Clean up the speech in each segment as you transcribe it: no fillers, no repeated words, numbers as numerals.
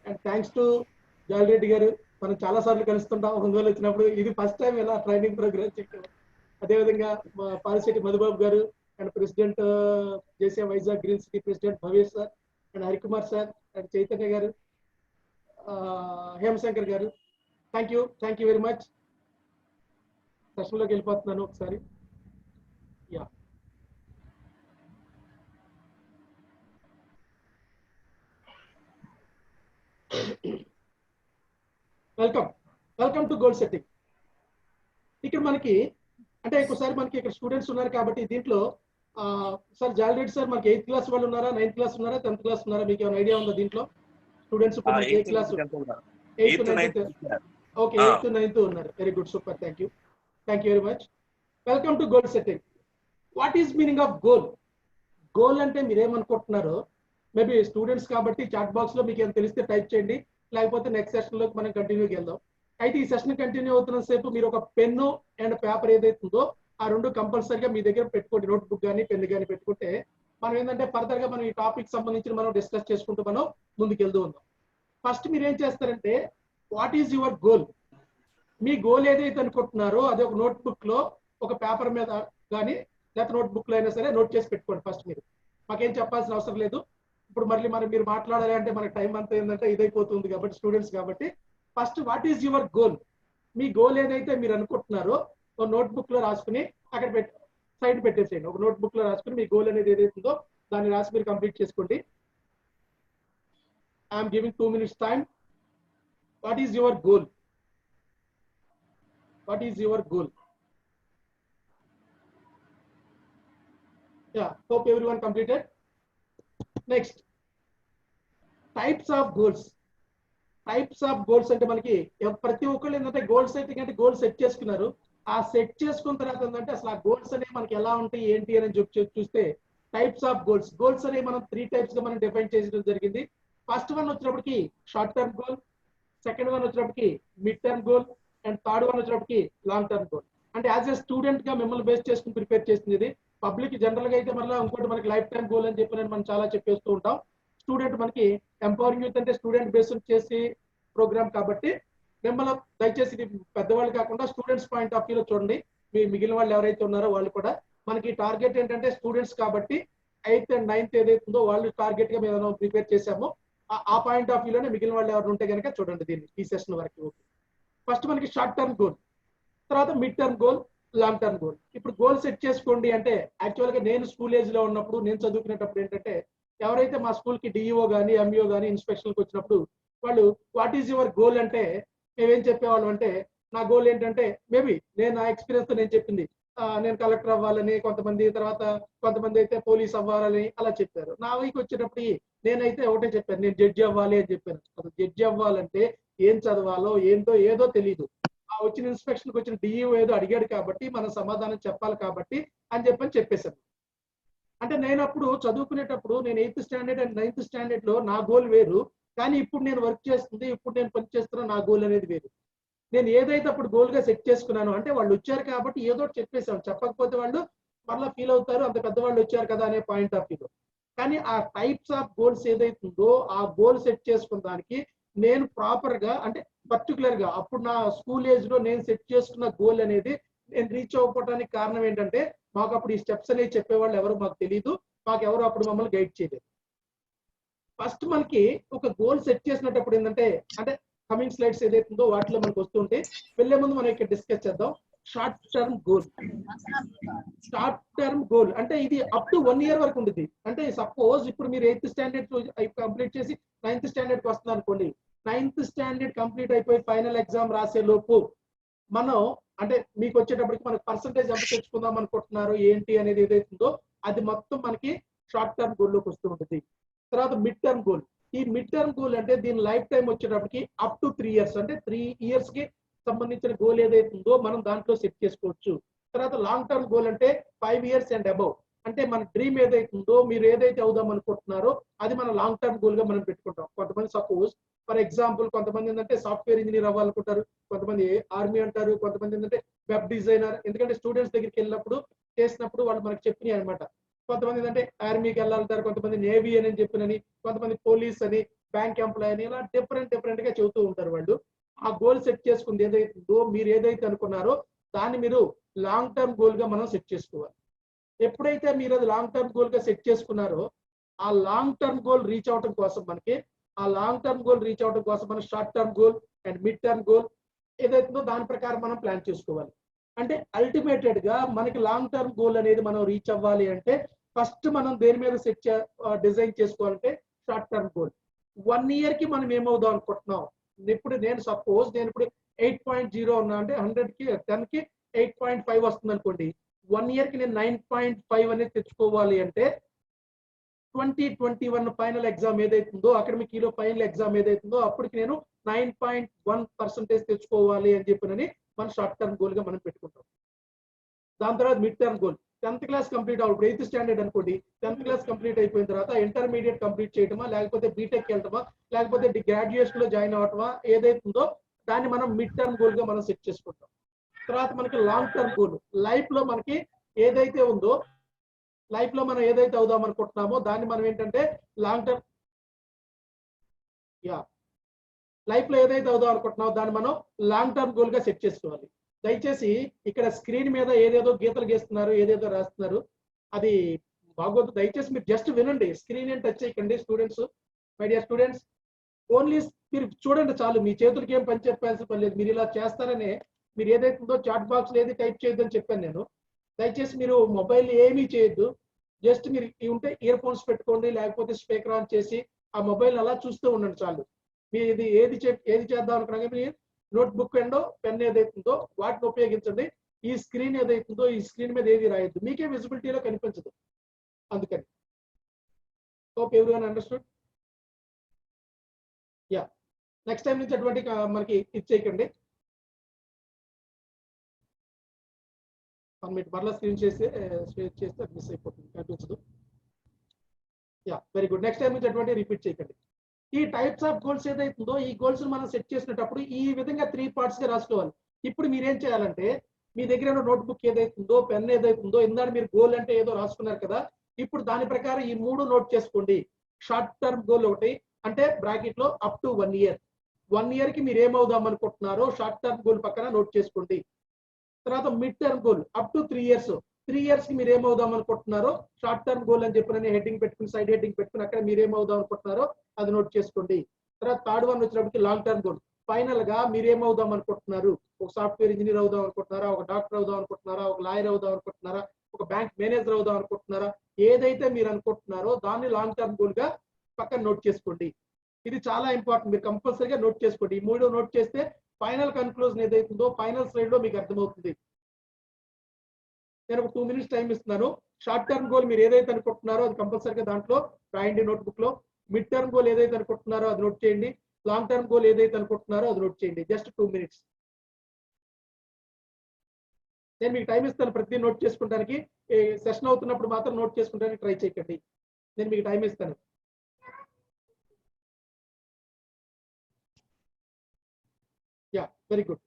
And thanks to Jali Reddy గారు. మనం చాలా సార్లు కలుస్తుంటాం ఒంగోలు వచ్చినప్పుడు. ఇది ఫస్ట్ టైం ఇలా ట్రైనింగ్ ప్రోగ్రామ్ చేయడం. అదేవిధంగా మా పాలశెట్టి మధుబాబు గారు and president JC Vizag green city president Bhavesh sir and Harikumar sir and Chaitanya గారు, హేమశంకర్ గారు, థ్యాంక్ యూ వెరీ మచ్. సెషన్లోకి వెళ్ళిపోతున్నాను ఒకసారి. Yeah, welcome to goal setting. ఇక్కడ మనకి అంటే ఒకసారి మనకి ఇక్కడ స్టూడెంట్స్ ఉన్నారు కాబట్టి దీంట్లో సార్ జాలిరెడ్డి సార్ మనకి 8th క్లాస్ వాళ్ళు ఉన్నారా, 9th క్లాస్ ఉన్నారా, 10th క్లాస్ ఉన్నారా? మీకు ఏమైనా ఐడియా ఉందా దీంట్లో? స్టూడెంట్స్ ఇప్పుడు ఏ class? 8th to 9th. Okay, 8th to 9th ఉన్నారు. Very good, super, thank you very much. Welcome to goal setting. What is meaning of goal? Goal అంటే మీరేమనుకుంటున్నారో మేబీ స్టూడెంట్స్ కాబట్టి చాట్ బాక్స్ లో మీకు ఏమైనా తెలిస్తే టైప్ చేయండి, లేకపోతే నెక్స్ట్ సెషన్ లోకి మనం కంటిన్యూకి వెళ్దాం. అయితే ఈ సెషన్ కంటిన్యూ అవుతున్న సేపు మీరు ఒక పెన్ను అండ్ పేపర్ ఏదైతుందో ఆ రెండు కంపల్సరీగా మీ దగ్గర పెట్టుకోండి. నోట్బుక్ కానీ పెన్ కానీ పెట్టుకుంటే మనం ఏంటంటే ఫర్దర్ గా మనం ఈ టాపిక్ సంబంధించి మనం డిస్కస్ చేసుకుంటూ మనం ముందుకు వెళ్తూ ఉందాం. ఫస్ట్ మీరు ఏం చేస్తారంటే what is your goal? Me goal ఏదైతే అనుకుంటున్నారో అది ఒక నోట్బుక్ లో ఒక పేపర్ మీద కానీ లేకపోతే నోట్బుక్ లో అయినా సరే నోట్ చేసి పెట్టుకోండి. ఫస్ట్ మీరు మాకేం చెప్పాల్సిన అవసరం లేదు. ఇప్పుడు మళ్ళీ మీరు మాట్లాడాలి అంటే మనకి టైం అంతా ఏంటంటే ఇదైపోతుంది కాబట్టి స్టూడెంట్స్ కాబట్టి first what is your goal? Me goal ఏదైతే మీరు అనుకుంటున్నారో ఒక నోట్బుక్ లో రాసుకుని అక్కడ సైడ్ పెట్టేసేయండి. ఒక నోట్బుక్ లో రాసుకుని మీ గోల్ అనేది ఏదైతుందో దాన్ని రాసి మీరు కంప్లీట్ చేసుకోండి. I'm giving 2 minutes time. What is your goal? What is your goal? Yeah, hope everyone completed. Next, types of goals. Types of goals అంటే మనకి ప్రతి ఒక్కళ్ళు ఏంటంటే గోల్ సెట్టింగ్ అంటే గోల్ సెట్ చేసుకున్నారు. ఆ సెట్ చేసుకున్న తర్వాత ఏంటంటే అసలు ఆ గోల్స్ అనేవి మనకి ఎలా ఉంటాయి ఏంటి అని చూస్తే టైప్స్ ఆఫ్ గోల్స్ అనేవి మనం 3 types గా మనం డిఫైన్ చేయడం జరిగింది. ఫస్ట్ వన్ వచ్చినప్పటికి short term goal, second one వచ్చినప్పటికి mid term goal and third one వచ్చినప్పటికి లాంగ్ టర్మ్ గోల్. అంటే యాజ్ ఎ స్టూడెంట్ గా మిమ్మల్ని బేస్ చేసుకుని ప్రిపేర్ చేసింది ఇది. పబ్లిక్ జనరల్ గా అయితే మళ్ళీ ఇంకోటి మనకి లైఫ్ టైం గోల్ అని చెప్పి మనం చాలా చెప్పేస్తూ ఉంటాం. స్టూడెంట్ మనకి ఎంపవరింగ్ యూత్ అంటే స్టూడెంట్ బేస్డ్ చేసి ప్రోగ్రామ్ కాబట్టి మిమ్మల్ని దయచేసి ఇది పెద్దవాళ్ళు కాకుండా స్టూడెంట్స్ పాయింట్ ఆఫ్ వ్యూలో చూడండి. మీ మిగిలిన వాళ్ళు ఎవరైతే ఉన్నారో వాళ్ళు కూడా మనకి టార్గెట్ ఏంటంటే స్టూడెంట్స్ కాబట్టి 8th and 9th ఏదైతుందో వాళ్ళు టార్గెట్ గా మేము ప్రిపేర్ చేసాము. ఆ పాయింట్ ఆఫ్ వ్యూలోనే మిగిలిన వాళ్ళు ఎవరు ఉంటే కనుక చూడండి దీన్ని ఈ సెషన్ వరకు. ఓకే, ఫస్ట్ మనకి షార్ట్ టర్మ్ గోల్, తర్వాత mid term goal, long term goal. ఇప్పుడు గోల్ సెట్ చేసుకోండి అంటే యాక్చువల్ గా నేను స్కూల్ ఏజ్ లో ఉన్నప్పుడు నేను చదువుకునేటప్పుడు ఏంటంటే ఎవరైతే మా స్కూల్ కి డిఈఓ కానీ ఎంఈఓ కానీ ఇన్స్పెక్షన్ కి వచ్చినప్పుడు వాళ్ళు వాట్ ఈజ్ యువర్ గోల్ అంటే మేమేం చెప్పేవాళ్ళం అంటే నా గోల్ ఏంటంటే మేబీ నేను నా ఎక్స్పీరియన్స్ తో నేను చెప్పింది నేను కలెక్టర్ అవ్వాలని, కొంతమంది అయితే పోలీస్ అవ్వాలని అలా చెప్పారు. నా వైపు వచ్చేటప్పుడు నేనైతే ఒకటే చెప్పాను, నేను జడ్జి అవ్వాలి అని చెప్పాను. అసలు జడ్జి అవ్వాలంటే ఏం చదవాలో ఏంటో ఏదో తెలియదు. ఆ వచ్చిన ఇన్స్పెక్షన్ కి వచ్చిన డిఈఓ ఏదో అడిగాడు కాబట్టి మనం సమాధానం చెప్పాలి కాబట్టి అని చెప్పేశాను. అంటే నేను అప్పుడు చదువుకునేటప్పుడు నేను 8th standard and 9th standard లో నా గోల్ వేరు, కానీ ఇప్పుడు నేను వర్క్ చేస్తుంది, ఇప్పుడు నేను పని చేస్తున్న నా గోల్ అనేది వేరు. నేను ఏదైతే అప్పుడు గోల్ గా సెట్ చేసుకున్నాను అంటే వాళ్ళు వచ్చారు కాబట్టి ఏదో చెప్పేసాను, చెప్పకపోతే వాళ్ళు మళ్ళీ ఫీల్ అవుతారు, అంత పెద్దవాళ్ళు వచ్చారు కదా అనే పాయింట్ ఆఫ్ వ్యూ. కానీ ఆ టైప్స్ ఆఫ్ గోల్స్ ఏదైతుందో ఆ గోల్ సెట్ చేసుకున్న దానికి నేను ప్రాపర్ గా అంటే పర్టికులర్ గా అప్పుడు నా స్కూల్ ఏజ్ లో నేను సెట్ చేసుకున్న గోల్ అనేది నేను రీచ్ అవ్వడానికి కారణం ఏంటంటే మాకు అప్పుడు ఈ స్టెప్స్ అనేవి చెప్పేవాళ్ళు ఎవరు మాకు తెలియదు, మాకు ఎవరు అప్పుడు మమ్మల్ని గైడ్ చేయలేదు. ఫస్ట్ మనకి ఒక గోల్ సెట్ చేసినప్పుడు ఏంటంటే అంటే కమింగ్ స్లైడ్స్ ఏదైతుందో వాటిలో మనకు వస్తుంటే వెళ్ళే ముందు మనం ఇక్కడ డిస్కస్ చేద్దాం. షార్ట్ టర్మ్ గోల్ అంటే ఇది అప్ టు 1 year వరకు ఉంటుంది. అంటే సపోజ్ ఇప్పుడు మీరు 8th స్టాండర్డ్ కంప్లీట్ చేసి 9th స్టాండర్డ్ కి వస్తున్నారు అనుకోండి. 9th స్టాండర్డ్ కంప్లీట్ అయిపోయి ఫైనల్ ఎగ్జామ్ రాసే లోపు మనం అంటే మీకు వచ్చేటప్పటికి మనకి పర్సంటేజ్ ఎంత తెచ్చుకుందాం అనుకుంటున్నారు ఏంటి అనేది ఏదైతుందో అది మొత్తం మనకి షార్ట్ టర్మ్ గోల్ లోకి వస్తూ ఉంటుంది. తర్వాత మిడ్ టర్మ్ గోల్. ఈ మిడ్ టర్మ్ గోల్ అంటే దీని లైఫ్ టైం వచ్చేటప్పటికి అప్ టు 3 years అంటే 3 years కి సంబంధించిన గోల్ ఏదైతుందో మనం దాంట్లో సెట్ చేసుకోవచ్చు. తర్వాత లాంగ్ టర్మ్ గోల్ అంటే 5 years and above అంటే మన డ్రీమ్ ఏదైతుందో మీరు ఏదైతే అవుదాం అనుకుంటున్నారో అది మన లాంగ్ టర్మ్ గోల్ గా మనం పెట్టుకుంటాం. కొంతమంది సపోజ్ ఫర్ ఎగ్జాంపుల్ కొంతమంది ఏంటంటే సాఫ్ట్వేర్ ఇంజనీర్ అవ్వాలనుకుంటారు, కొంతమంది ఆర్మీ అంటారు, కొంతమంది ఏంటంటే వెబ్ డిజైనర్. ఎందుకంటే స్టూడెంట్స్ దగ్గరికి వెళ్ళినప్పుడు చేసినప్పుడు వాళ్ళు మనకు చెప్పినాయి అనమాట. కొంతమంది ఏంటంటే ఆర్మీకి వెళ్ళాలంటారు, కొంతమంది నేవీ అని చెప్పినని, కొంతమంది పోలీస్ అని, బ్యాంక్ ఎంప్లాయ్ అని, ఇలా డిఫరెంట్ గా చెబుతూ ఉంటారు వాళ్ళు. ఆ గోల్ సెట్ చేసుకుంది ఏదైతుందో, మీరు ఏదైతే అనుకున్నారో దాన్ని మీరు లాంగ్ టర్మ్ గోల్ గా మనం సెట్ చేసుకోవాలి. ఎప్పుడైతే మీరు అది లాంగ్ టర్మ్ గోల్ గా సెట్ చేసుకున్నారో, ఆ లాంగ్ టర్మ్ గోల్ రీచ్ అవడం కోసం మనం short term goal and mid term goal ఏదైతుందో దాని ప్రకారం మనం ప్లాన్ చేసుకోవాలి. అంటే అల్టిమేటెడ్ గా మనకి లాంగ్ టర్మ్ గోల్ అనేది మనం రీచ్ అవ్వాలి అంటే ఫస్ట్ మనం దేని మీద డిజైన్ చేసుకోవాలంటే షార్ట్ టర్మ్ గోల్. 1 year కి మనం ఏమవుదాం అనుకుంటున్నాం. ఇప్పుడు నేను సపోజ్ నేను ఇప్పుడు 8.0 ఉన్నా అంటే 100 కి 10 కి 8.5 వస్తుంది అనుకోండి. 1 year కి నేను 9.5 అనేది తెచ్చుకోవాలి అంటే 2021 ఫైనల్ ఎగ్జామ్ ఏదైతుందో, అకాడమిక్ ఇయర్ ఫైనల్ ఎగ్జామ్ ఏదైతుందో అప్పటికి నేను 9.1% తెచ్చుకోవాలి అని చెప్పినని మన షార్ట్ టర్మ్ గోల్ గా మనం పెట్టుకుంటాం. దాని తర్వాత mid term goal 10th class complete అవ్వడం, 8th స్టాండర్డ్ అనుకోండి, 10th క్లాస్ కంప్లీట్ అయిపోయిన తర్వాత ఇంటర్మీడియట్ కంప్లీట్ చేయటమా, లేకపోతే బీటెక్ వెళ్ళటమా, లేకపోతే గ్రాడ్యుయేషన్ లో జాయిన్ అవటమా ఏదైతుందో దాన్ని మనం మిడ్ టర్మ్ గోల్ గా మనం సెట్ చేసుకుంటాం. తర్వాత మనకి లాంగ్ టర్మ్ గోల్, లైఫ్ లో మనకి ఏదైతే ఉందో, లైఫ్ లో మనం ఏదైతే అవుదాం అనుకుంటున్నామో దాన్ని మనం ఏంటంటే లాంగ్ టర్మ్ లైఫ్ లో ఏదైతే అవుదాం అనుకుంటున్నామో దాన్ని మనం లాంగ్ టర్మ్ గోల్ గా సెట్ చేసుకోవాలి. దయచేసి ఇక్కడ స్క్రీన్ మీద ఏదేదో గీతలు గీస్తున్నారు, ఏదేదో రాస్తున్నారు, అది బాగోదు. దయచేసి మీరు జస్ట్ వినండి, స్క్రీన్ ఏం టచ్ చేయకండి students. My dear students, only మీరు చూడండి చాలు, మీ చేతులకి ఏం పని చెప్పాల్సిన పని లేదు. మీరు ఇలా చేస్తారనే, మీరు ఏదైతుందో చాట్ బాక్స్ ఏది టైప్ చేయొద్దని చెప్పాను నేను. దయచేసి మీరు మొబైల్ ఏమీ చేయొద్దు. జస్ట్ మీరు ఉంటే ఇయర్ ఫోన్స్ పెట్టుకోండి, లేకపోతే స్పీకర్ ఆన్ చేసి ఆ మొబైల్ అలా చూస్తూ ఉండండి చాలు. మీరు ఇది ఏది చేద్దాం అనుకున్నా మీరు నోట్ బుక్ అండ్ పెన్ ఏదైతుందో వాటిని ఉపయోగించండి. ఈ స్క్రీన్ ఏదైతుందో ఈ స్క్రీన్ మీద ఏది రాయొద్దు, మీకే విజిబిలిటీలో కనిపించదు. అందుకని hope everyone understood. Yeah, next time నుంచి అటువంటి మనకి ఇచ్చేయకండి. మీరు మరలా స్క్రీన్ చేస్తే అది మిస్ అయిపోతుంది, కనిపించదు. Yeah, very good. Next time నుంచి అటువంటి రిపీట్ చేయకండి. ఈ టైప్స్ ఆఫ్ గోల్స్ ఏదైతుందో ఈ గోల్స్ మనం సెట్ చేసినప్పుడు ఈ విధంగా 3 parts గా రాసుకోవాలి. ఇప్పుడు మీరేం చేయాలంటే మీ దగ్గర ఉన్న నోట్బుక్ ఏదైతుందో, పెన్ ఏదైతుందో, ఇందాక మీరు గోల్ అంటే ఏదో రాసుకున్నారు కదా, ఇప్పుడు దాని ప్రకారం ఈ 3 నోట్ చేసుకోండి. షార్ట్ టర్మ్ గోల్ ఒకటి, అంటే బ్రాకెట్ లో అప్ టు 1 year. 1 year కి మీరు ఏమవుదాం అనుకుంటున్నారో షార్ట్ టర్మ్ గోల్ పక్కన నోట్ చేసుకోండి. తర్వాత mid term goal up to 3 years. 3 years కి మీరు ఏమవుదాం అనుకుంటున్నారో షార్ట్ టర్మ్ గోల్ అని చెప్పిన హెడ్డింగ్ పెట్టుకుని, సైడ్ హెడ్డింగ్ పెట్టుకుని అక్కడ మీరు ఏమవుదాం అనుకుంటున్నారో అది నోట్ చేసుకోండి. తర్వాత థర్డ్ వన్ వచ్చినప్పటికి లాంగ్ టర్మ్ గోల్. ఫైనల్ గా మీరు ఏమవుదాం అనుకుంటున్నారు, ఒక సాఫ్ట్వేర్ ఇంజనీర్ అవుదాం అనుకుంటున్నారా, ఒక డాక్టర్ అవుదాం అనుకుంటున్నారా, ఒక లాయర్ అవుదాం అనుకుంటున్నారా, ఒక బ్యాంక్ మేనేజర్ అవుదాం అనుకుంటున్నారా, ఏదైతే మీరు అనుకుంటున్నారో దాన్ని లాంగ్ టర్మ్ గోల్ గా పక్కన నోట్ చేసుకోండి. ఇది చాలా ఇంపార్టెంట్, మీరు కంపల్సరీగా నోట్ చేసుకోండి. ఈ 3 నోట్ చేస్తే ఫైనల్ కన్క్లూజన్ ఏదైతుందో ఫైనల్ స్లైడ్ లో మీకు అర్థమవుతుంది. నేను ఒక 2 minutes టైం ఇస్తున్నాను. షార్ట్ టర్మ్ గోల్ మీరు ఏదైతే అనుకుంటున్నారో అది కంపల్సరీగా దాంట్లో రాయండి నోట్బుక్ లో. మిడ్ టర్మ్ గోల్ ఏదైతే అనుకుంటున్నారో అది నోట్ చేయండి. లాంగ్ టర్మ్ గోల్ ఏదైతే అనుకుంటున్నారో అది నోట్ చేయండి. Just 2 minutes. నేను మీకు టైం ఇస్తాను ప్రతి నోట్ చేసుకోవడానికి. సెషన్ అవుతున్నప్పుడు మాత్రం నోట్ చేసుకోవడానికి ట్రై చేయకండి. నేను మీకు టైం ఇస్తాను. Yeah, very good.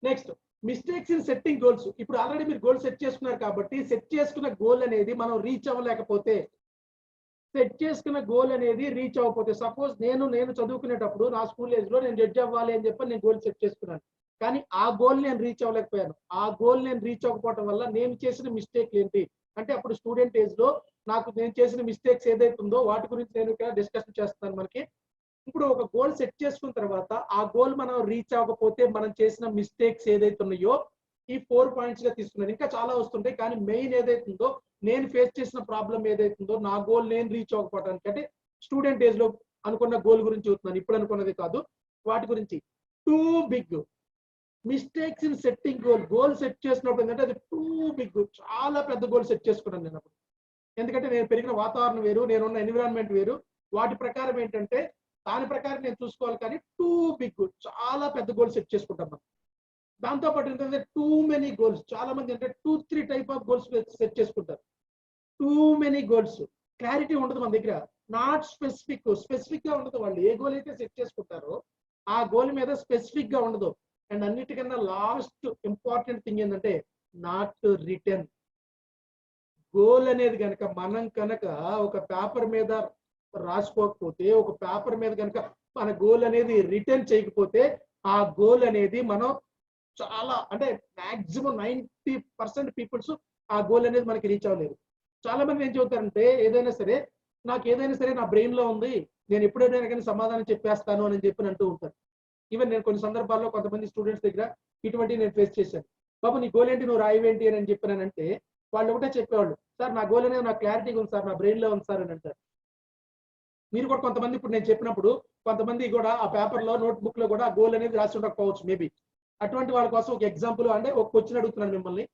Next, mistakes in setting goals. ఇప్పుడు ఆల్రెడీ మీరు గోల్ సెట్ చేసుకున్నారు కాబట్టి సెట్ చేసుకున్న గోల్ అనేది మనం రీచ్ అవ్వలేకపోతే, రీచ్ అవ్వకపోతే, సపోజ్ నేను చదువుకునేటప్పుడు నా స్కూల్ ఏజ్ లో నేను జడ్జ్ అవ్వాలి అని చెప్పి నేను గోల్ సెట్ చేసుకున్నాను, కానీ ఆ గోల్ నేను రీచ్ అవ్వలేకపోయాను. ఆ గోల్ నేను రీచ్ అవ్వకపోవడం వల్ల నేను చేసిన మిస్టేక్ ఏంటి అంటే, అప్పుడు స్టూడెంట్ ఏజ్ లో నేను చేసిన మిస్టేక్స్ ఏదైతే ఉందో వాటి గురించి నేను ఇక్కడ డిస్కషన్ చేస్తున్నాను. మనకి ఇప్పుడు ఒక గోల్ సెట్ చేసుకున్న తర్వాత ఆ గోల్ మనం రీచ్ అవ్వకపోతే మనం చేసిన మిస్టేక్స్ ఏదైతే ఉన్నాయో ఈ 4 points గా తీసుకున్నాను. ఇంకా చాలా వస్తుంటాయి, కానీ మెయిన్ ఏదైతే ఉందో నేను ఫేస్ చేసిన ప్రాబ్లం ఏదైతే ఉందో నా గోల్ నేను రీచ్ అవ్వకపోవడానికి, అంటే స్టూడెంట్ ఏజ్ లో అనుకున్న గోల్ గురించి చూస్తున్నాను, ఇప్పుడు అనుకున్నది కాదు, వాటి గురించి. Two big mistakes in setting goal set చేసినప్పుడు ఏంటంటే అది టూ బిగ్, చాలా పెద్ద గోల్ సెట్ చేసుకున్నాను నేను అప్పుడు. ఎందుకంటే నేను పెరిగిన వాతావరణం వేరు, నేనున్న ఎన్విరాన్మెంట్ వేరు, వాటి ప్రకారం ఏంటంటే దాని ప్రకారం నేను చూసుకోవాలి. కానీ టూ బిగ్, చాలా పెద్ద గోల్ సెట్ చేసుకుంటాం. దాంతో పాటు ఏంటంటే టూ మెనీ గోల్స్, చాలా మంది అంటే 2-3 టైప్ ఆఫ్ గోల్స్ సెట్ చేసుకుంటారు. టూ మెనీ గోల్స్, క్లారిటీ ఉండదు మన దగ్గర, నాట్ స్పెసిఫిక్ గా ఉండదు. వాళ్ళు ఏ గోల్ అయితే సెట్ చేసుకుంటారో ఆ గోల్ మీద స్పెసిఫిక్ గా ఉండదు. అండ్ అన్నిటికన్నా లాస్ట్ ఇంపార్టెంట్ థింగ్ ఏంటంటే నాట్ రిటర్న్. గోల్ అనేది కనుక మనం కనుక ఒక పేపర్ మీద రాసుకోకపోతే, ఒక పేపర్ మీద కనుక మన గోల్ అనేది రిటర్న్ చేయకపోతే, ఆ గోల్ అనేది మనం చాలా అంటే మాక్సిమం 90% పీపుల్స్ ఆ గోల్ అనేది మనకి రీచ్ అవ్వలేరు. చాలా మంది ఏం చెబుతారంటే ఏదైనా సరే నాకు ఏదైనా సరే నా బ్రెయిన్ లో ఉంది, నేను ఎప్పుడైనా కానీ సమాధానం చెప్పేస్తాను అని చెప్పి అంటూ ఉంటారు. ఈవెన్ నేను కొన్ని సందర్భాల్లో కొంతమంది స్టూడెంట్స్ దగ్గర ఇటువంటి నేను ఫేస్ చేశాను. బాబు నీ గోల్ ఏంటి, నువ్వు రాయవేంటి అని చెప్పానంటే వాళ్ళు ఒకటే చెప్పేవాళ్ళు, సార్ నా గోల్ అనేది నాకు క్లారిటీగా ఉంది సార్, నా బ్రెయిన్ లో ఉంది సార్ అని అంటారు. మీరు కూడా కొంతమంది ఇప్పుడు నేను చెప్పినప్పుడు కొంతమంది కూడా ఆ పేపర్ లో నోట్ బుక్ లో కూడా ఆ గోల్ అనేది రాసి ఉండకపోవచ్చు మేబీ. అటువంటి వాళ్ళ కోసం ఒక ఎగ్జాంపుల్ అంటే ఒక క్వశ్చన్ అడుగుతున్నాను మిమ్మల్ని,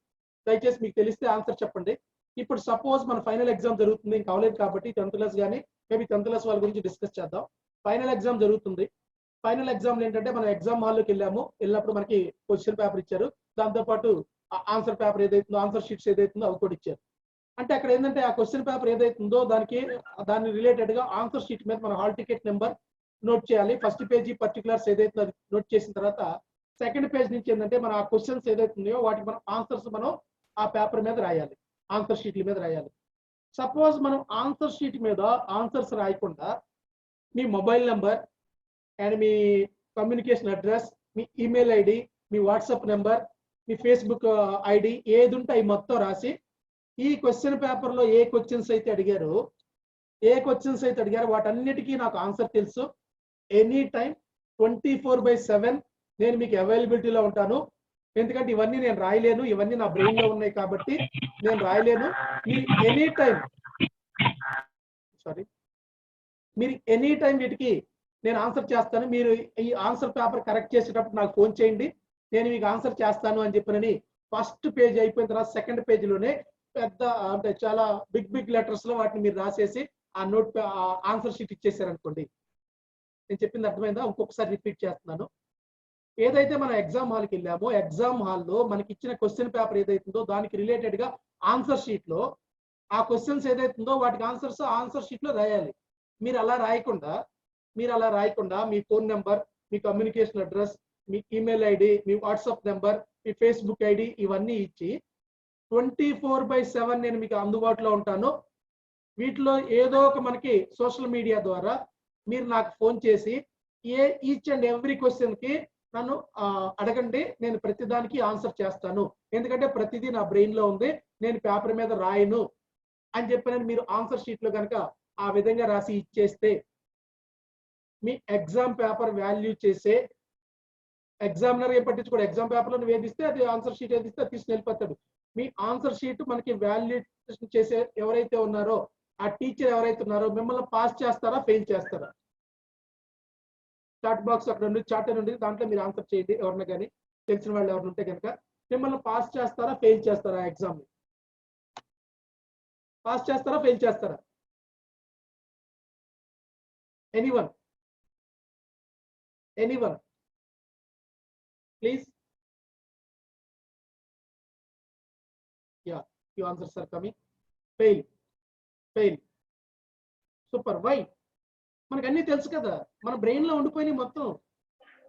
దయచేసి మీకు తెలిస్తే ఆన్సర్ చెప్పండి. ఇప్పుడు సపోజ్ మన ఫైనల్ ఎగ్జామ్ జరుగుతుంది, ఇంకా అవ్వలేదు కాబట్టి 10th క్లాస్ కానీ మేబీ 10th క్లాస్ వాళ్ళ గురించి డిస్కస్ చేద్దాం. ఫైనల్ ఎగ్జామ్ జరుగుతుంది. ఫైనల్ ఎగ్జామ్ ఏంటంటే మనం ఎగ్జామ్ హాల్లోకి వెళ్ళినప్పుడు మనకి క్వశ్చన్ పేపర్ ఇచ్చారు, దాంతోపాటు ఆన్సర్ పేపర్ ఏదైతుందో ఆన్సర్ షీట్స్ ఏదైతుందో అవి కూడా ఇచ్చారు. అంటే అక్కడ ఏంటంటే ఆ క్వశ్చన్ పేపర్ ఏదైతుందో దాని రిలేటెడ్ గా ఆన్సర్ షీట్ మీద మన హాల్ టికెట్ నెంబర్ నోట్ చేయాలి. ఫస్ట్ పేజీ పర్టికులర్స్ ఏదైతే అది నోట్ చేసిన తర్వాత సెకండ్ పేజ్ నుంచి ఏంటంటే మన ఆ క్వశ్చన్స్ ఏదైతున్నాయో వాటికి మనం ఆన్సర్స్ మనం ఆ పేపర్ మీద రాయాలి, ఆన్సర్ షీట్ల మీద రాయాలి. సపోజ్ మనం ఆన్సర్ షీట్ మీద ఆన్సర్స్ రాయకుండా మీ మొబైల్ నెంబర్ అండ్ మీ కమ్యూనికేషన్ అడ్రస్, మీ ఈమెయిల్ ఐడి, మీ వాట్సాప్ నెంబర్, మీ ఫేస్బుక్ ఐడి ఏది ఉంటే అవి మొత్తం రాసి ఈ క్వశ్చన్ పేపర్ లో ఏ క్వశ్చన్స్ అయితే అడిగారో వాటన్నిటికీ నాకు ఆన్సర్ తెలుసు, ఎనీ టైం 24/7 నేను మీకు అవైలబిలిటీలో ఉంటాను. ఎందుకంటే ఇవన్నీ నేను రాయలేను, ఇవన్నీ నా బ్రెయిన్ లో ఉన్నాయి కాబట్టి నేను రాయలేను. మీరు ఎనీ టైం వీటికి నేను ఆన్సర్ చేస్తాను. మీరు ఈ ఆన్సర్ పేపర్ కరెక్ట్ చేసేటప్పుడు నాకు ఫోన్ చేయండి, నేను మీకు ఆన్సర్ చేస్తాను అని చెప్పినని ఫస్ట్ పేజ్ అయిపోయిన తర్వాత సెకండ్ పేజీలోనే పెద్ద అంటే చాలా బిగ్ లెటర్స్ లో వాటిని మీరు రాసేసి ఆ నోట్ ఆన్సర్ షీట్ ఇచ్చేసారనుకోండి. నేను చెప్పింది అర్థమైందా? ఇంకొకసారి రిపీట్ చేస్తున్నాను. ఏదైతే మనం ఎగ్జామ్ హాల్కి వెళ్ళామో ఎగ్జామ్ హాల్లో మనకి ఇచ్చిన క్వశ్చన్ పేపర్ ఏదైతుందో దానికి రిలేటెడ్ గా ఆన్సర్ షీట్ లో ఆ క్వశ్చన్స్ ఏదైతుందో వాటికి ఆన్సర్ షీట్ లో రాయాలి. మీరు అలా రాయకుండా మీ ఫోన్ నెంబర్, మీ కమ్యూనికేషన్ అడ్రస్, మీ ఈమెయిల్ ఐడి, మీ వాట్సాప్ నెంబర్, మీ ఫేస్బుక్ ఐడి ఇవన్నీ ఇచ్చి 24/7 నేను మీకు అందుబాటులో ఉంటాను. వీటిలో ఏదో ఒక మనకి సోషల్ మీడియా ద్వారా మీరు నాకు ఫోన్ చేసి ఈచ్ అండ్ ఎవ్రీ క్వశ్చన్ కి నన్ను అడగండి, నేను ప్రతిదానికి ఆన్సర్ చేస్తాను. ఎందుకంటే ప్రతిదీ నా బ్రెయిన్ లో ఉంది, నేను పేపర్ మీద రాయను అని చెప్పిన మీరు ఆన్సర్ షీట్ లో కనుక ఆ విధంగా రాసి ఇచ్చేస్తే మీ ఎగ్జామ్ పేపర్ వాల్యూ చేసే ఎగ్జామినర్ ఏం పట్టించుకోడు. ఎగ్జామ్ పేపర్ లో నువ్వు ఏది ఇస్తే అది ఆన్సర్ షీట్ ఏది ఇస్తే తీసుకుని వెళ్ళిపోతాడు. మీ ఆన్సర్ షీట్ మనకి వాల్యుయేషన్ చేసే ఎవరైతే ఉన్నారో ఆ టీచర్ ఎవరైతే ఉన్నారో మిమ్మల్ని పాస్ చేస్తారా, ఫెయిల్ చేస్తారా? చాట్ బాక్స్ అక్కడ నుండి చాట్ నుండి దాంట్లో మీరు ఆన్సర్ చేయండి. ఎవరన్నా కానీ తెలిసిన వాళ్ళు ఎవరు ఉంటే కనుక మిమ్మల్ని పాస్ చేస్తారా, ఫెయిల్ చేస్తారా? ఎగ్జామ్ పాస్ చేస్తారా, ఫెయిల్ చేస్తారా? Anyone please? Yeah, your answers are coming. Fail. Super. Why? మనకు అన్ని తెలుసు కదా, మన బ్రెయిన్ లో ఉండిపోయినాయి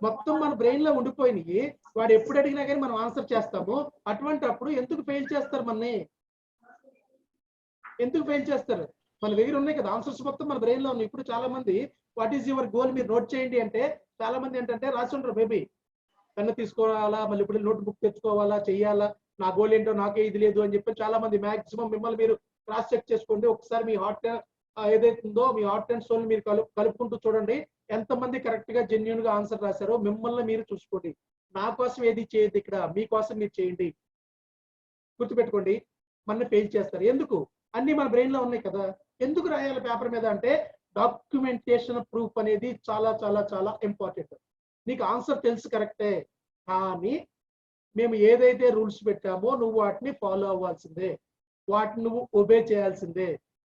మొత్తం మన బ్రెయిన్ లో ఉండిపోయినాయి. వాడు ఎప్పుడు అడిగినా కానీ మనం ఆన్సర్ చేస్తాము. అటువంటి అప్పుడు ఎందుకు ఫెయిల్ చేస్తారు? ఎందుకు ఫెయిల్ చేస్తారు? మన దగ్గర ఉన్నాయి కదా ఆన్సర్స్ మొత్తం మన బ్రెయిన్ లో ఉన్నాయి. ఇప్పుడు చాలా మంది వాట్ ఈస్ యువర్ గోల్ మీరు నోట్ చేయండి అంటే చాలా మంది ఏంటంటే రాసి ఉంటారు, మేబీ పెన్ను తీసుకోవాలా, మళ్ళీ ఇప్పుడు నోట్ బుక్ తెచ్చుకోవాలా, చెయ్యాలా, నా గోల్ ఏంటో నాకే ఇది లేదు అని చెప్పి చాలా మంది మాక్సిమం మిమ్మల్ని మీరు క్రాస్ చెక్ చేసుకోండి. ఒకసారి మీ హార్ట్ ఏదైతుందో మీ హార్ట్ అండ్ సోల్ మీరు కలుపుకుంటూ చూడండి ఎంతమంది కరెక్ట్ గా జెన్యున్ గా ఆన్సర్ రాశారో మిమ్మల్ని మీరు చూసుకోండి. నా కోసం ఏది చేయదు, ఇక్కడ మీకోసం మీరు చేయండి. గుర్తుపెట్టుకోండి, మన ఫెయిల్ చేస్తారు. ఎందుకు? అన్ని మన బ్రెయిన్ లో ఉన్నాయి కదా, ఎందుకు రాయాలి పేపర్ మీద అంటే డాక్యుమెంటేషన్ ప్రూఫ్ అనేది చాలా చాలా చాలా ఇంపార్టెంట్. నీకు ఆన్సర్ తెలుసు కరెక్టే, కానీ మేము ఏదైతే రూల్స్ పెట్టామో నువ్వు వాటిని ఫాలో అవ్వాల్సిందే, వాటిని నువ్వు ఒబే చేయాల్సిందే.